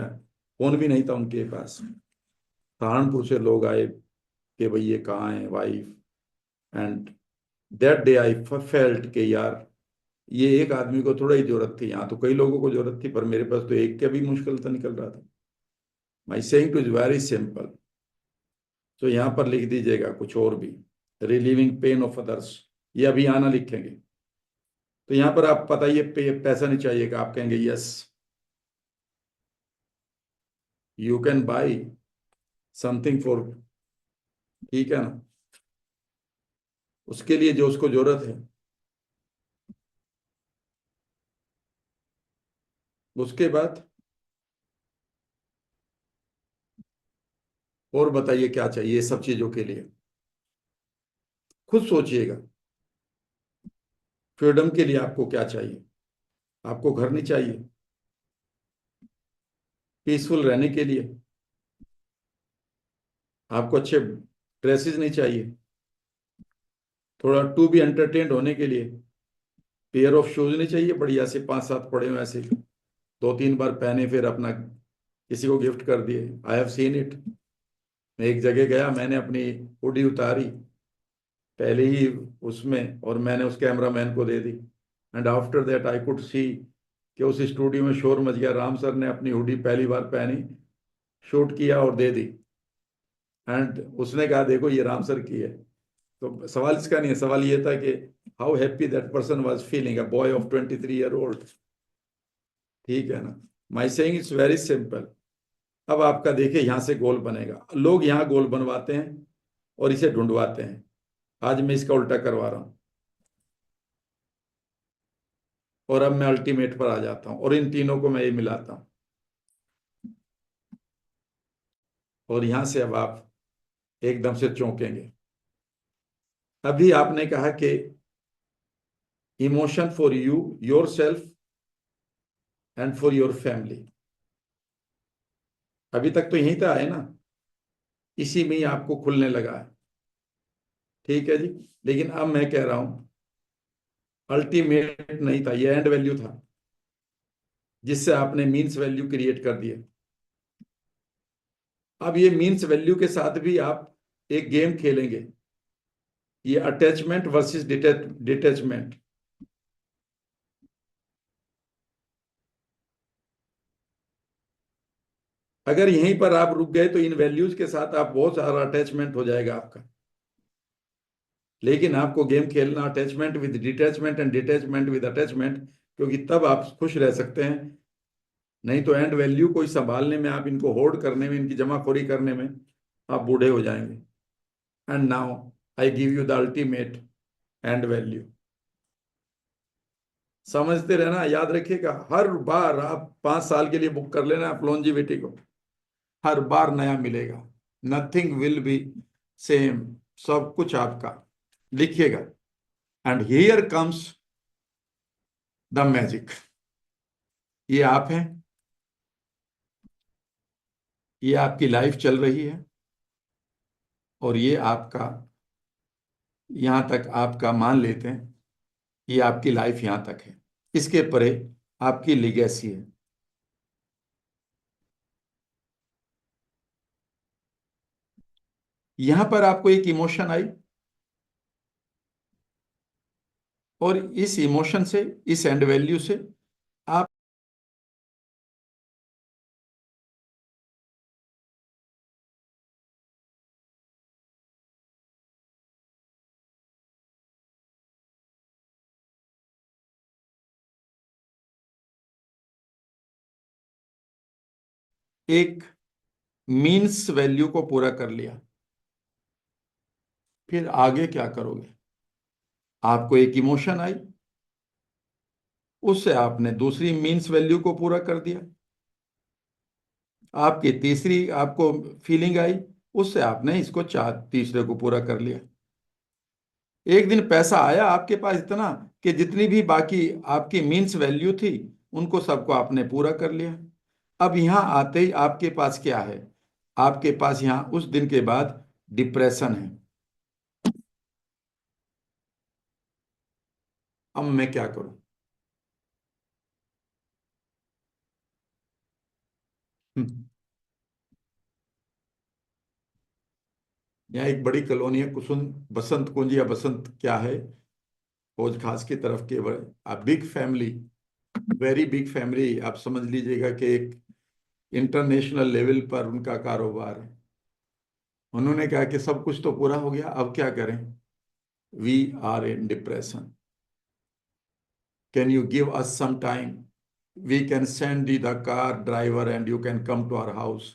फोन भी नहीं था उनके पास। सहारनपुर से लोग आए कि भाई ये कहाँ है wife. And that day I felt कि यार, ये एक आदमी को थोड़ा ही जरूरत थी, यहाँ तो कई लोगों को जरूरत थी, पर मेरे पास तो एक का भी मुश्किल था, निकल रहा था। माई saying two is very simple. तो यहाँ पर लिख दीजिएगा कुछ और भी, रिलीविंग पेन ऑफ अदर्स, ये अभी आना लिखेंगे। तो यहाँ पर आप पता, ये पैसा नहीं चाहिएगा, आप कहेंगे yes, you can buy something for, ठीक है ना, उसके लिए जो उसको जरूरत है। उसके बाद और बताइए क्या चाहिए सब चीजों के लिए? खुद सोचिएगा, फ्रीडम के लिए आपको क्या चाहिए? आपको घर नहीं चाहिए? पीसफुल रहने के लिए आपको अच्छे ड्रेसेस नहीं चाहिए? थोड़ा टू बी एंटरटेन्ड होने के लिए पेयर ऑफ शूज नहीं चाहिए बढ़िया से, 5 7 पड़े हुए ऐसे, 2 3 बार पहने फिर अपना किसी को गिफ्ट कर दिए? I have seen it. मैं एक जगह गया, मैंने अपनी हुडी उतारी पहले ही उसमें, और मैंने उस कैमरामैन को दे दी। And after that I could see कि उस स्टूडियो में शोर मच गया, राम सर ने अपनी हुडी पहली बार पहनी, शूट किया और दे दी। एंड उसने कहा देखो ये राम सर की है। तो सवाल इसका नहीं है, सवाल ये था कि how happy that person was feeling, a boy of 23 year old. ठीक है ना? माई सेइंग इट्स वेरी सिंपल। अब आपका देखिए यहाँ से गोल बनेगा, लोग यहाँ गोल बनवाते हैं और इसे ढूंढवाते हैं। आज मैं इसका उल्टा करवा रहा हूँ, और अब मैं अल्टीमेट पर आ जाता हूँ और इन तीनों को मैं ये मिलाता हूँ। और यहां से अब आप एकदम से चौंकेंगे। अभी आपने कहा कि emotion for you, your self and for your family. अभी तक तो यहीं था है ना, इसी में ही आपको खुलने लगा है। ठीक है जी। लेकिन अब मैं कह रहा हूं अल्टीमेट नहीं था, ये एंड वैल्यू था, जिससे आपने मीन्स वैल्यू क्रिएट कर दिया। अब ये मीन्स वैल्यू के साथ भी आप एक गेम खेलेंगे, ये अटैचमेंट वर्सेस डिटैचमेंट। अगर यहीं पर आप रुक गए तो इन वैल्यूज के साथ आप बहुत सारा अटैचमेंट हो जाएगा आपका। लेकिन आपको गेम खेलना attachment with detachment and detachment with attachment, क्योंकि तब आप खुश रह सकते हैं। नहीं तो एंड वैल्यू को ही संभालने में, आप इनको होल्ड करने में, इनकी जमाखोरी करने में आप बूढ़े हो जाएंगे। And now I give you the ultimate and value. समझते रहना, याद रखिएगा, हर बार आप 5 साल के लिए बुक कर लेना आप लॉन्जिविटी को, हर बार नया मिलेगा। नथिंग विल बी सेम, सब कुछ आपका। लिखिएगा। And here comes the magic. ये आप हैं, ये आपकी लाइफ चल रही है, और ये आपका, यहां तक आपका मान लेते हैं, ये आपकी लाइफ यहां तक है। इसके परे आपकी लिगेसी है। यहां पर आपको एक इमोशन आई, और इस इमोशन से, इस एंड वैल्यू से आप एक मीन्स वैल्यू को पूरा कर लिया। फिर आगे क्या करोगे? आपको एक इमोशन आई, उससे आपने दूसरी मीन्स वैल्यू को पूरा कर दिया। आपकी तीसरी आपको फीलिंग आई, उससे आपने इसको चार तीसरे को पूरा कर लिया। एक दिन पैसा आया आपके पास इतना कि जितनी भी बाकी आपकी मीन्स वैल्यू थी, उनको सबको आपने पूरा कर लिया। अब यहां आते ही आपके पास क्या है? आपके पास यहां उस दिन के बाद डिप्रेशन है। अब मैं क्या करूं? हम्म, यहाँ एक बड़ी कॉलोनी है, कुसुम बसंत कुंज या बसंत क्या है, फौज खास की तरफ के, big family, very big family. आप समझ लीजिएगा कि एक इंटरनेशनल लेवल पर उनका कारोबार है। उन्होंने कहा कि सब कुछ तो पूरा हो गया, अब क्या करें? We are in depression, can you give us some time? We can send you the car driver and you can come to our house.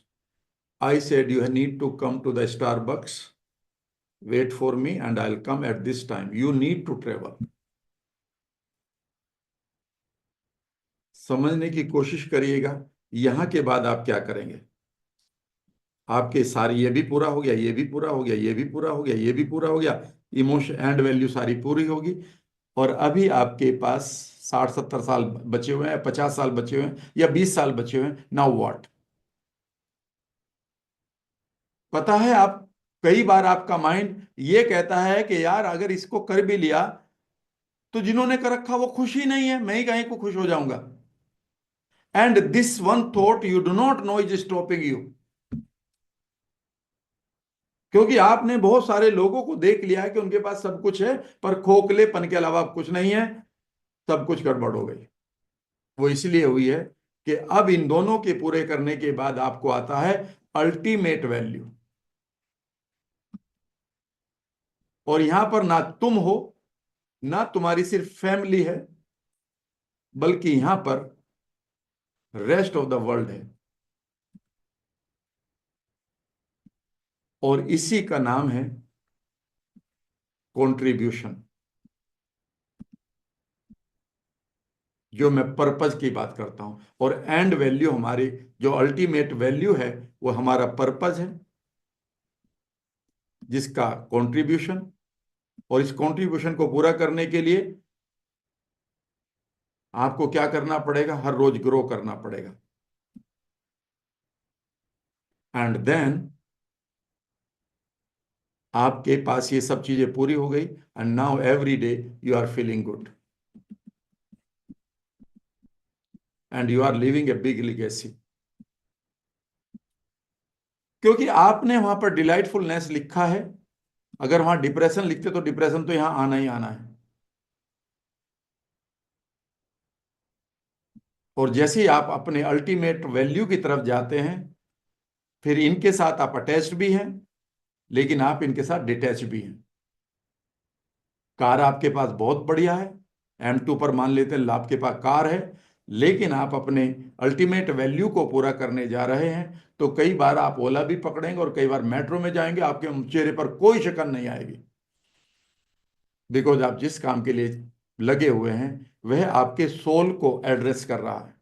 I said you need to come to the Starbucks, wait for me and I'll come at this time, you need to travel. समझने की कोशिश करिएगा। यहां के बाद आप क्या करेंगे? आपके सारी, ये भी पूरा हो गया, ये भी पूरा हो गया, ये भी पूरा हो गया, ये भी पूरा हो गया, इमोशन एंड वैल्यू सारी पूरी होगी। और अभी आपके पास 60-70 साल बचे हुए हैं, 50 साल बचे हुए हैं, या 20 साल बचे हुए हैं। Now what? पता है आप, कई बार आपका माइंड ये कहता है कि यार अगर इसको कर भी लिया तो जिन्होंने कर रखा वो खुश ही नहीं है, मैं ही कहीं को खुश हो जाऊंगा। And this one thought you do not know is stopping you. क्योंकि आपने बहुत सारे लोगों को देख लिया है कि उनके पास सब कुछ है, पर खोखलेपन के अलावा कुछ नहीं है, सब कुछ गड़बड़ हो गई। वो इसलिए हुई है कि अब इन दोनों के पूरे करने के बाद आपको आता है अल्टीमेट वैल्यू। और यहां पर ना तुम हो, ना तुम्हारी सिर्फ फैमिली है, बल्कि यहां पर रेस्ट ऑफ द वर्ल्ड है। और इसी का नाम है कंट्रीब्यूशन। जो मैं पर्पज की बात करता हूं, और एंड वैल्यू हमारी, जो अल्टीमेट वैल्यू है, वो हमारा पर्पज है, जिसका कंट्रीब्यूशन। और इस कंट्रीब्यूशन को पूरा करने के लिए आपको क्या करना पड़ेगा? हर रोज ग्रो करना पड़ेगा। एंड देन आपके पास ये सब चीजें पूरी हो गई, and now every day you are feeling good and you are living a big legacy. क्योंकि आपने वहां पर डिलाइटफुलनेस लिखा है। अगर वहां डिप्रेशन लिखते तो डिप्रेशन तो यहां आना ही आना है। और जैसे ही आप अपने अल्टीमेट वैल्यू की तरफ जाते हैं, फिर इनके साथ आप अटैच्ड भी हैं, लेकिन आप इनके साथ डिटैच भी हैं। कार आपके पास बहुत बढ़िया है, M2 पर मान लेते हैं आपके पास कार है, लेकिन आप अपने अल्टीमेट वैल्यू को पूरा करने जा रहे हैं, तो कई बार आप ओला भी पकड़ेंगे और कई बार मेट्रो में जाएंगे, आपके चेहरे पर कोई शक्ल नहीं आएगी, बिकॉज आप जिस काम के लिए लगे हुए हैं वह आपके सोल को एड्रेस कर रहा है।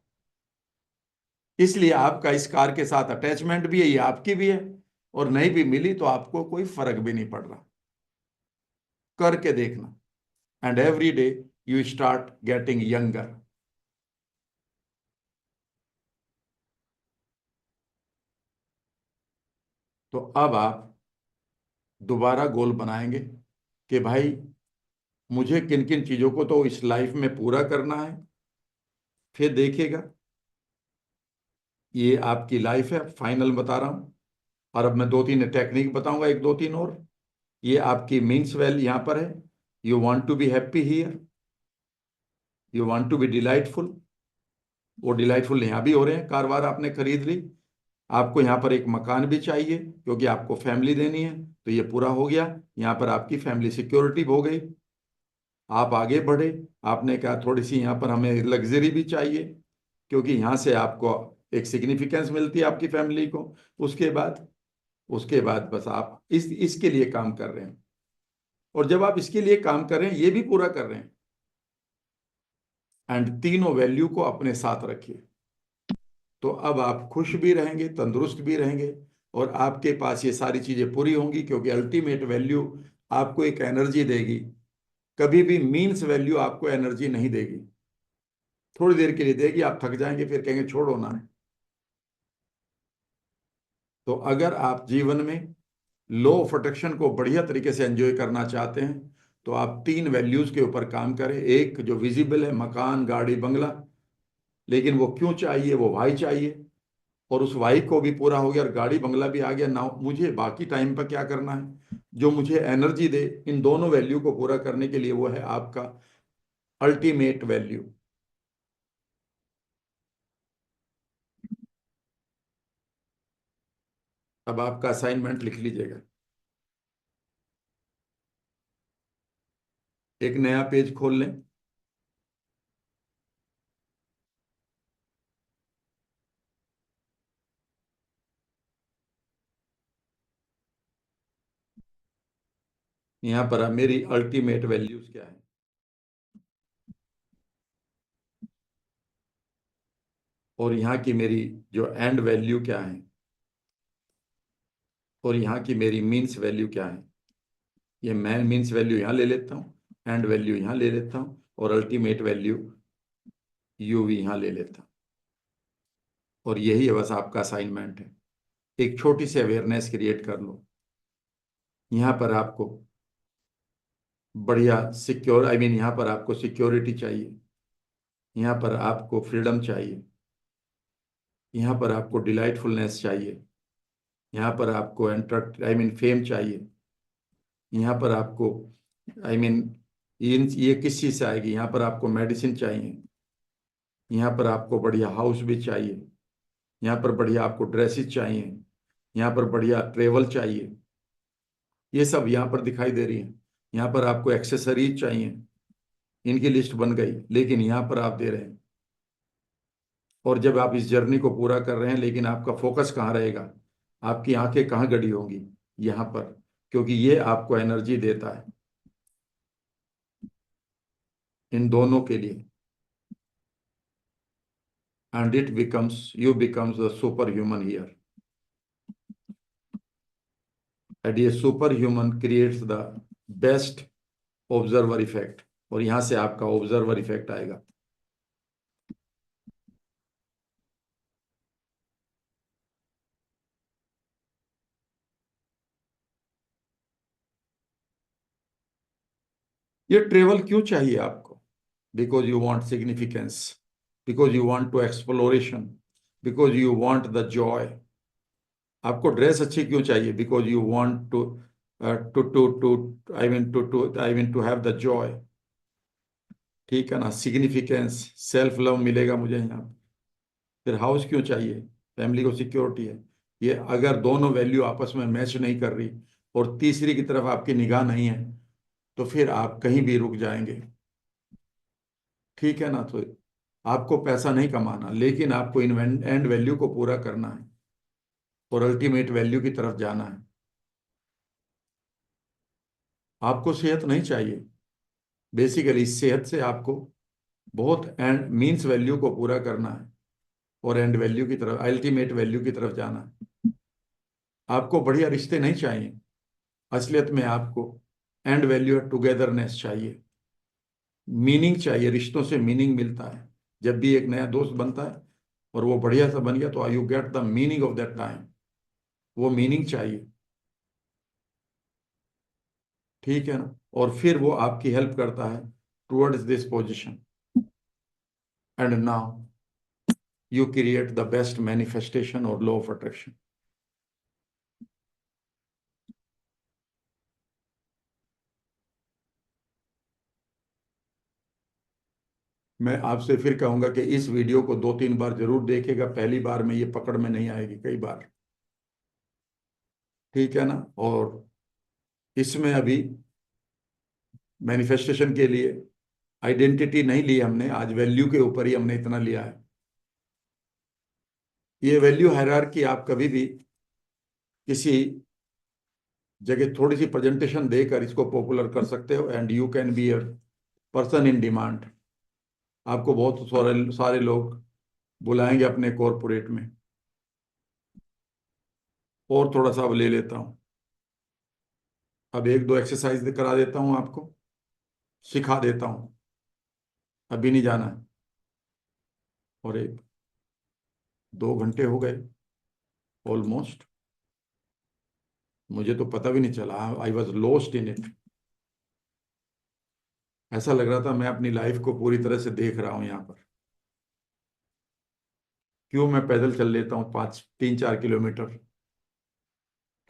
इसलिए आपका इस कार के साथ अटैचमेंट भी है, ये आपकी भी है, और नहीं भी मिली तो आपको कोई फर्क भी नहीं पड़ रहा। करके देखना, and every day you start getting younger. तो अब आप दोबारा गोल बनाएंगे कि भाई मुझे किन किन चीजों को तो इस लाइफ में पूरा करना है। फिर देखिएगा, ये आपकी लाइफ है, फाइनल बता रहा हूं। और अब मैं दो तीन टेक्निक बताऊंगा, एक दो तीन और। ये आपकी मीन्स वेल यहां पर है। You want to be happy here, you want to be delightful. वो डिलाइटफुल यहाँ भी हो रहे हैं, कार वार आपने खरीद ली। आपको यहाँ पर एक मकान भी चाहिए क्योंकि आपको फैमिली देनी है, तो ये पूरा हो गया। यहाँ पर आपकी फैमिली सिक्योरिटी हो गई, आप आगे बढ़े। आपने कहा थोड़ी सी यहाँ पर हमें लग्जरी भी चाहिए, क्योंकि यहाँ से आपको एक सिग्निफिकेंस मिलती है आपकी फैमिली को। उसके बाद उसके बाद बस आप इसके लिए काम कर रहे हैं, और जब आप इसके लिए काम कर रहे हैं, ये भी पूरा कर रहे हैं, एंड तीनों वैल्यू को अपने साथ रखिए, तो अब आप खुश भी रहेंगे, तंदुरुस्त भी रहेंगे, और आपके पास ये सारी चीजें पूरी होंगी, क्योंकि अल्टीमेट वैल्यू आपको एक एनर्जी देगी। कभी भी मीन्स वैल्यू आपको एनर्जी नहीं देगी, थोड़ी देर के लिए देगी, आप थक जाएंगे, फिर कहेंगे छोड़ो ना। तो अगर आप जीवन में लॉ ऑफ अट्रैक्शन को बढ़िया तरीके से एंजॉय करना चाहते हैं, तो आप तीन वैल्यूज के ऊपर काम करें। एक जो विजिबल है, मकान गाड़ी बंगला, लेकिन वो क्यों चाहिए, वो वाई चाहिए, और उस वाई को भी पूरा हो गया और गाड़ी बंगला भी आ गया ना, मुझे बाकी टाइम पर क्या करना है जो मुझे एनर्जी दे। इन दोनों वैल्यू को पूरा करने के लिए वो है आपका अल्टीमेट वैल्यू। अब आपका असाइनमेंट लिख लीजिएगा, एक नया पेज खोल लें। यहां पर अब मेरी अल्टीमेट वैल्यूज क्या है, और यहाँ की मेरी जो एंड वैल्यू क्या है, और यहाँ की मेरी मीन्स वैल्यू क्या है। ये मैं मीन्स वैल्यू यहाँ ले लेता हूँ, एंड वैल्यू यहाँ ले लेता हूँ, और अल्टीमेट वैल्यू यू भी यहाँ ले लेता हूँ। और यही है बस आपका असाइनमेंट है। एक छोटी सी अवेयरनेस क्रिएट कर लो। यहाँ पर आपको बढ़िया सिक्योर, आई मीन यहाँ पर आपको सिक्योरिटी चाहिए, यहाँ पर आपको फ्रीडम चाहिए, यहाँ पर आपको डिलाइटफुलनेस चाहिए, यहाँ पर आपको एंटर आई मीन फेम चाहिए, यहाँ पर आपको आई मीन ये किस चीज़ से आएगी, यहाँ पर आपको मेडिसिन चाहिए, यहाँ पर आपको बढ़िया हाउस भी चाहिए, यहाँ पर बढ़िया आपको ड्रेसेस चाहिए, यहाँ पर बढ़िया ट्रेवल चाहिए, ये सब यहाँ पर दिखाई दे रही है। यहाँ पर आपको एक्सेसरीज चाहिए, इनकी लिस्ट बन गई, लेकिन यहाँ पर आप दे रहे हैं। और जब आप इस जर्नी को पूरा कर रहे हैं, लेकिन आपका फोकस कहाँ रहेगा, आपकी आंखें कहाँ गड़ी होंगी, यहाँ पर, क्योंकि ये आपको एनर्जी देता है इन दोनों के लिए। And it becomes you becomes the super human here, and ये super human creates the best observer effect, और यहां से आपका ऑब्जर्वर इफेक्ट आएगा। ये ट्रेवल क्यों चाहिए आपको? Because you want significance, because you want to exploration, because you want the joy. आपको ड्रेस अच्छी क्यों चाहिए? Because you want to I mean to have the joy. ठीक है ना, सिग्निफिकेंस, सेल्फ लव मिलेगा मुझे यहाँ। फिर हाउस क्यों चाहिए? फैमिली को सिक्योरिटी है। ये अगर दोनों वैल्यू आपस में मैच नहीं कर रही और तीसरी की तरफ आपकी निगाह नहीं है, तो फिर आप कहीं भी रुक जाएंगे। ठीक है ना? तो आपको पैसा नहीं कमाना, लेकिन आपको इन एंड वैल्यू को पूरा करना है और अल्टीमेट वैल्यू की तरफ जाना है। आपको सेहत नहीं चाहिए। बेसिकली सेहत से आपको बहुत एंड मीन्स वैल्यू को पूरा करना है और एंड वैल्यू की तरफ, अल्टीमेट वैल्यू की तरफ जाना है। आपको बढ़िया रिश्ते नहीं चाहिए। असलियत में आपको एंड वैल्यू टुगेदरनेस चाहिए, मीनिंग चाहिए। रिश्तों से मीनिंग मिलता है। जब भी एक नया दोस्त बनता है और वो बढ़िया सा बन गया, तो you get the meaning of that time. वो मीनिंग चाहिए। ठीक है ना? और फिर वो आपकी हेल्प करता है towards this position. And now you create the best manifestation और लॉ ऑफ अट्रैक्शन। मैं आपसे फिर कहूंगा कि इस वीडियो को 2-3 बार जरूर देखेगा। पहली बार में ये पकड़ में नहीं आएगी, कई बार। ठीक है ना? और इसमें अभी मैनिफेस्टेशन के लिए आइडेंटिटी नहीं ली हमने, आज वैल्यू के ऊपर ही हमने इतना लिया है। ये वैल्यू हायरार्की आप कभी भी किसी जगह थोड़ी सी प्रेजेंटेशन देकर इसको पॉपुलर कर सकते हो, and you can be a person in demand. आपको बहुत सारे सारे लोग बुलाएंगे अपने कॉरपोरेट में। और थोड़ा सा अब ले लेता हूँ। अब 1-2 एक्सरसाइज करा देता हूँ आपको, सिखा देता हूँ। अभी नहीं जाना है। और 1-2 घंटे हो गए ऑलमोस्ट। मुझे तो पता भी नहीं चला। I was lost in it. ऐसा लग रहा था मैं अपनी लाइफ को पूरी तरह से देख रहा हूँ यहाँ पर। क्यों मैं पैदल चल लेता हूँ 3-4 किलोमीटर?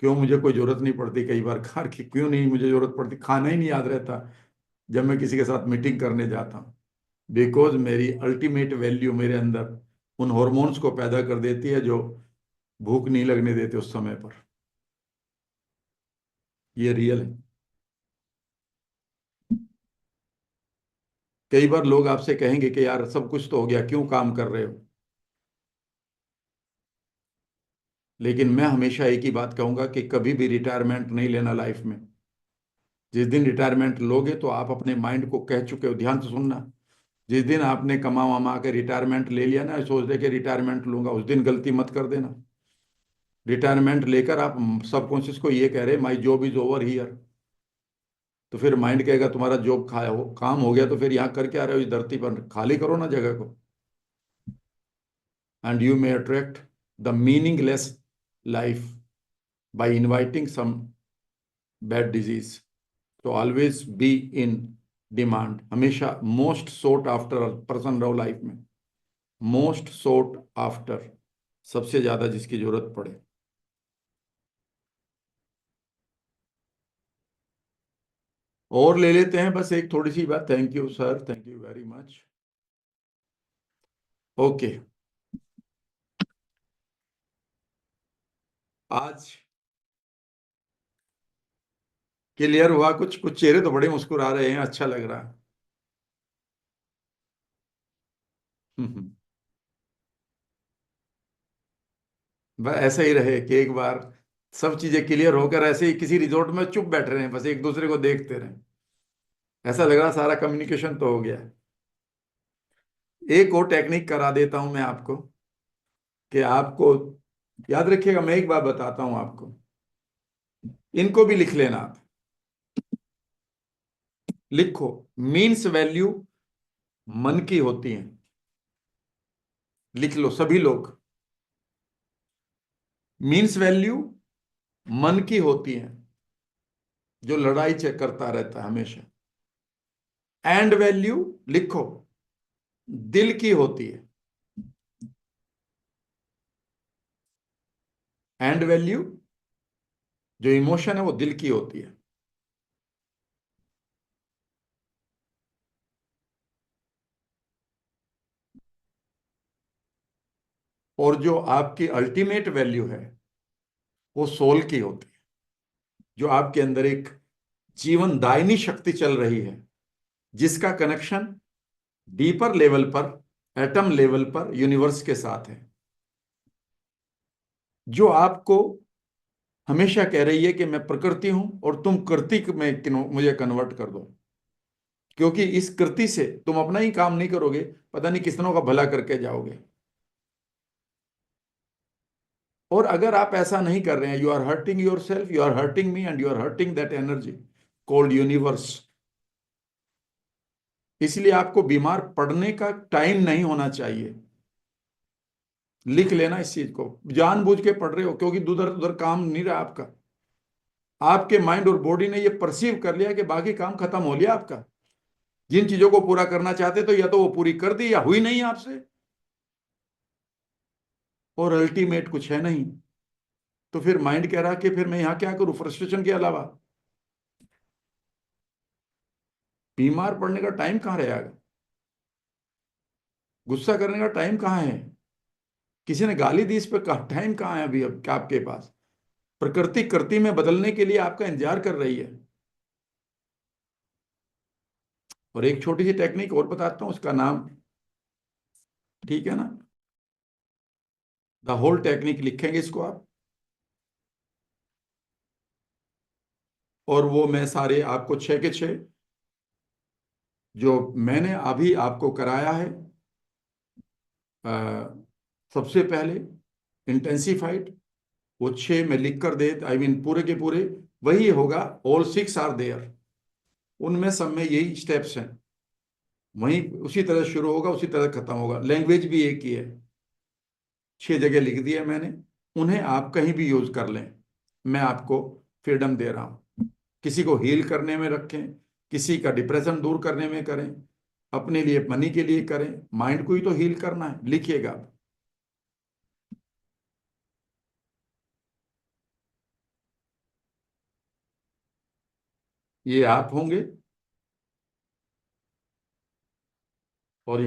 क्यों मुझे कोई जरूरत नहीं पड़ती कई बार कार की? क्यों नहीं मुझे जरूरत पड़ती? खाना ही नहीं याद रहता जब मैं किसी के साथ मीटिंग करने जाता हूँ। बिकॉज मेरी अल्टीमेट वैल्यू मेरे अंदर उन हॉर्मोन्स को पैदा कर देती है जो भूख नहीं लगने देते उस समय पर। ये रियल है। कई बार लोग आपसे कहेंगे कि यार सब कुछ तो हो गया, क्यों काम कर रहे हो? लेकिन मैं हमेशा एक ही बात कहूंगा कि कभी भी रिटायरमेंट नहीं लेना लाइफ में। जिस दिन रिटायरमेंट लोगे तो आप अपने माइंड को कह चुके हो, ध्यान से सुनना। जिस दिन आपने कमा वमा के रिटायरमेंट ले लिया ना, सोच रहे कि रिटायरमेंट लूंगा, उस दिन गलती मत कर देना। रिटायरमेंट लेकर आप सबकॉन्शियस को ये कह रहे my job is over here, तो फिर माइंड कहेगा तुम्हारा जॉब काम हो गया, तो फिर यहाँ कर क्या रहे हो इस धरती पर? खाली करो ना जगह को। And you may attract the meaningless life by inviting some bad disease. तो ऑलवेज बी इन डिमांड। हमेशा मोस्ट सोट आफ्टर पर्सन रहो लाइफ में। मोस्ट सोट आफ्टर, सबसे ज्यादा जिसकी जरूरत पड़े। और ले लेते हैं बस एक थोड़ी सी बात। Thank you sir, thank you very much. Okay. आज क्लियर हुआ? कुछ कुछ चेहरे तो बड़े मुस्कुरा रहे हैं, अच्छा लग रहा है। हम्म। बस ऐसा ही रहे कि एक बार सब चीजें क्लियर होकर ऐसे ही किसी रिजॉर्ट में चुप बैठ रहे हैं, बस एक दूसरे को देखते रहे। ऐसा लग रहा सारा कम्युनिकेशन तो हो गया है। एक और टेक्निक करा देता हूं मैं आपको, कि आपको याद रखिएगा। मैं एक बात बताता हूं आपको, इनको भी लिख लेना आप। लिखो, मीन्स वैल्यू मन की होती है। लिख लो सभी लोग। मीन्स वैल्यू मन की होती है, जो लड़ाई चेक करता रहता है हमेशा। एंड वैल्यू लिखो, दिल की होती है। एंड वैल्यू, जो इमोशन है, वो दिल की होती है। और जो आपकी अल्टीमेट वैल्यू है, वो सोल की होती है, जो आपके अंदर एक जीवन दायिनी शक्ति चल रही है, जिसका कनेक्शन डीपर लेवल पर, एटम लेवल पर यूनिवर्स के साथ है, जो आपको हमेशा कह रही है कि मैं प्रकृति हूं और तुम कृति में मुझे कन्वर्ट कर दो, क्योंकि इस कृति से तुम अपना ही काम नहीं करोगे, पता नहीं कितनों का भला करके जाओगे। और अगर आप ऐसा नहीं कर रहे हैं, you are hurting yourself, you are hurting me, and you are hurting that energy called universe. इसलिए आपको बीमार पड़ने का टाइम नहीं होना चाहिए। लिख लेना इस चीज को, जानबूझ के पढ़ रहे हो क्योंकि उधर उधर काम नहीं रहा आपका। आपके माइंड और बॉडी ने ये परसीव कर लिया कि बाकी काम खत्म हो लिया आपका। जिन चीजों को पूरा करना चाहते तो या तो वो पूरी कर दी या हुई नहीं आपसे, और अल्टीमेट कुछ है नहीं। तो फिर माइंड कह रहा कि फिर मैं यहां क्या करूं फ्रस्ट्रेशन के अलावा। बीमार पड़ने का टाइम कहाँ रहेगा, गुस्सा करने का टाइम कहाँ है, किसी ने गाली दी इस पर टाइम कहाँ है अभी अब क्या आपके पास। प्रकृति कृति में बदलने के लिए आपका इंतजार कर रही है। और एक छोटी सी टेक्निक और बताता हूं, उसका नाम, ठीक है ना, द होल टेक्निक लिखेंगे इसको आप, और वो मैं सारे आपको 6 के 6 जो मैंने अभी आपको कराया है, अ, सबसे पहले इंटेंसिफाइड, वो 6 में लिख कर दे, आई मीन पूरे के पूरे वही होगा, ऑल 6 आर देयर, उनमें सब में यही स्टेप्स हैं, वहीं उसी तरह शुरू होगा उसी तरह खत्म होगा, लैंग्वेज भी एक ही है। 6 जगह लिख दिया मैंने, उन्हें आप कहीं भी यूज कर लें, मैं आपको फ्रीडम दे रहा हूं। किसी को हील करने में रखें, किसी का डिप्रेशन दूर करने में करें, अपने लिए मनी के लिए करें, माइंड को ही तो हील करना है, लिखिएगा आप। ये आप होंगे, और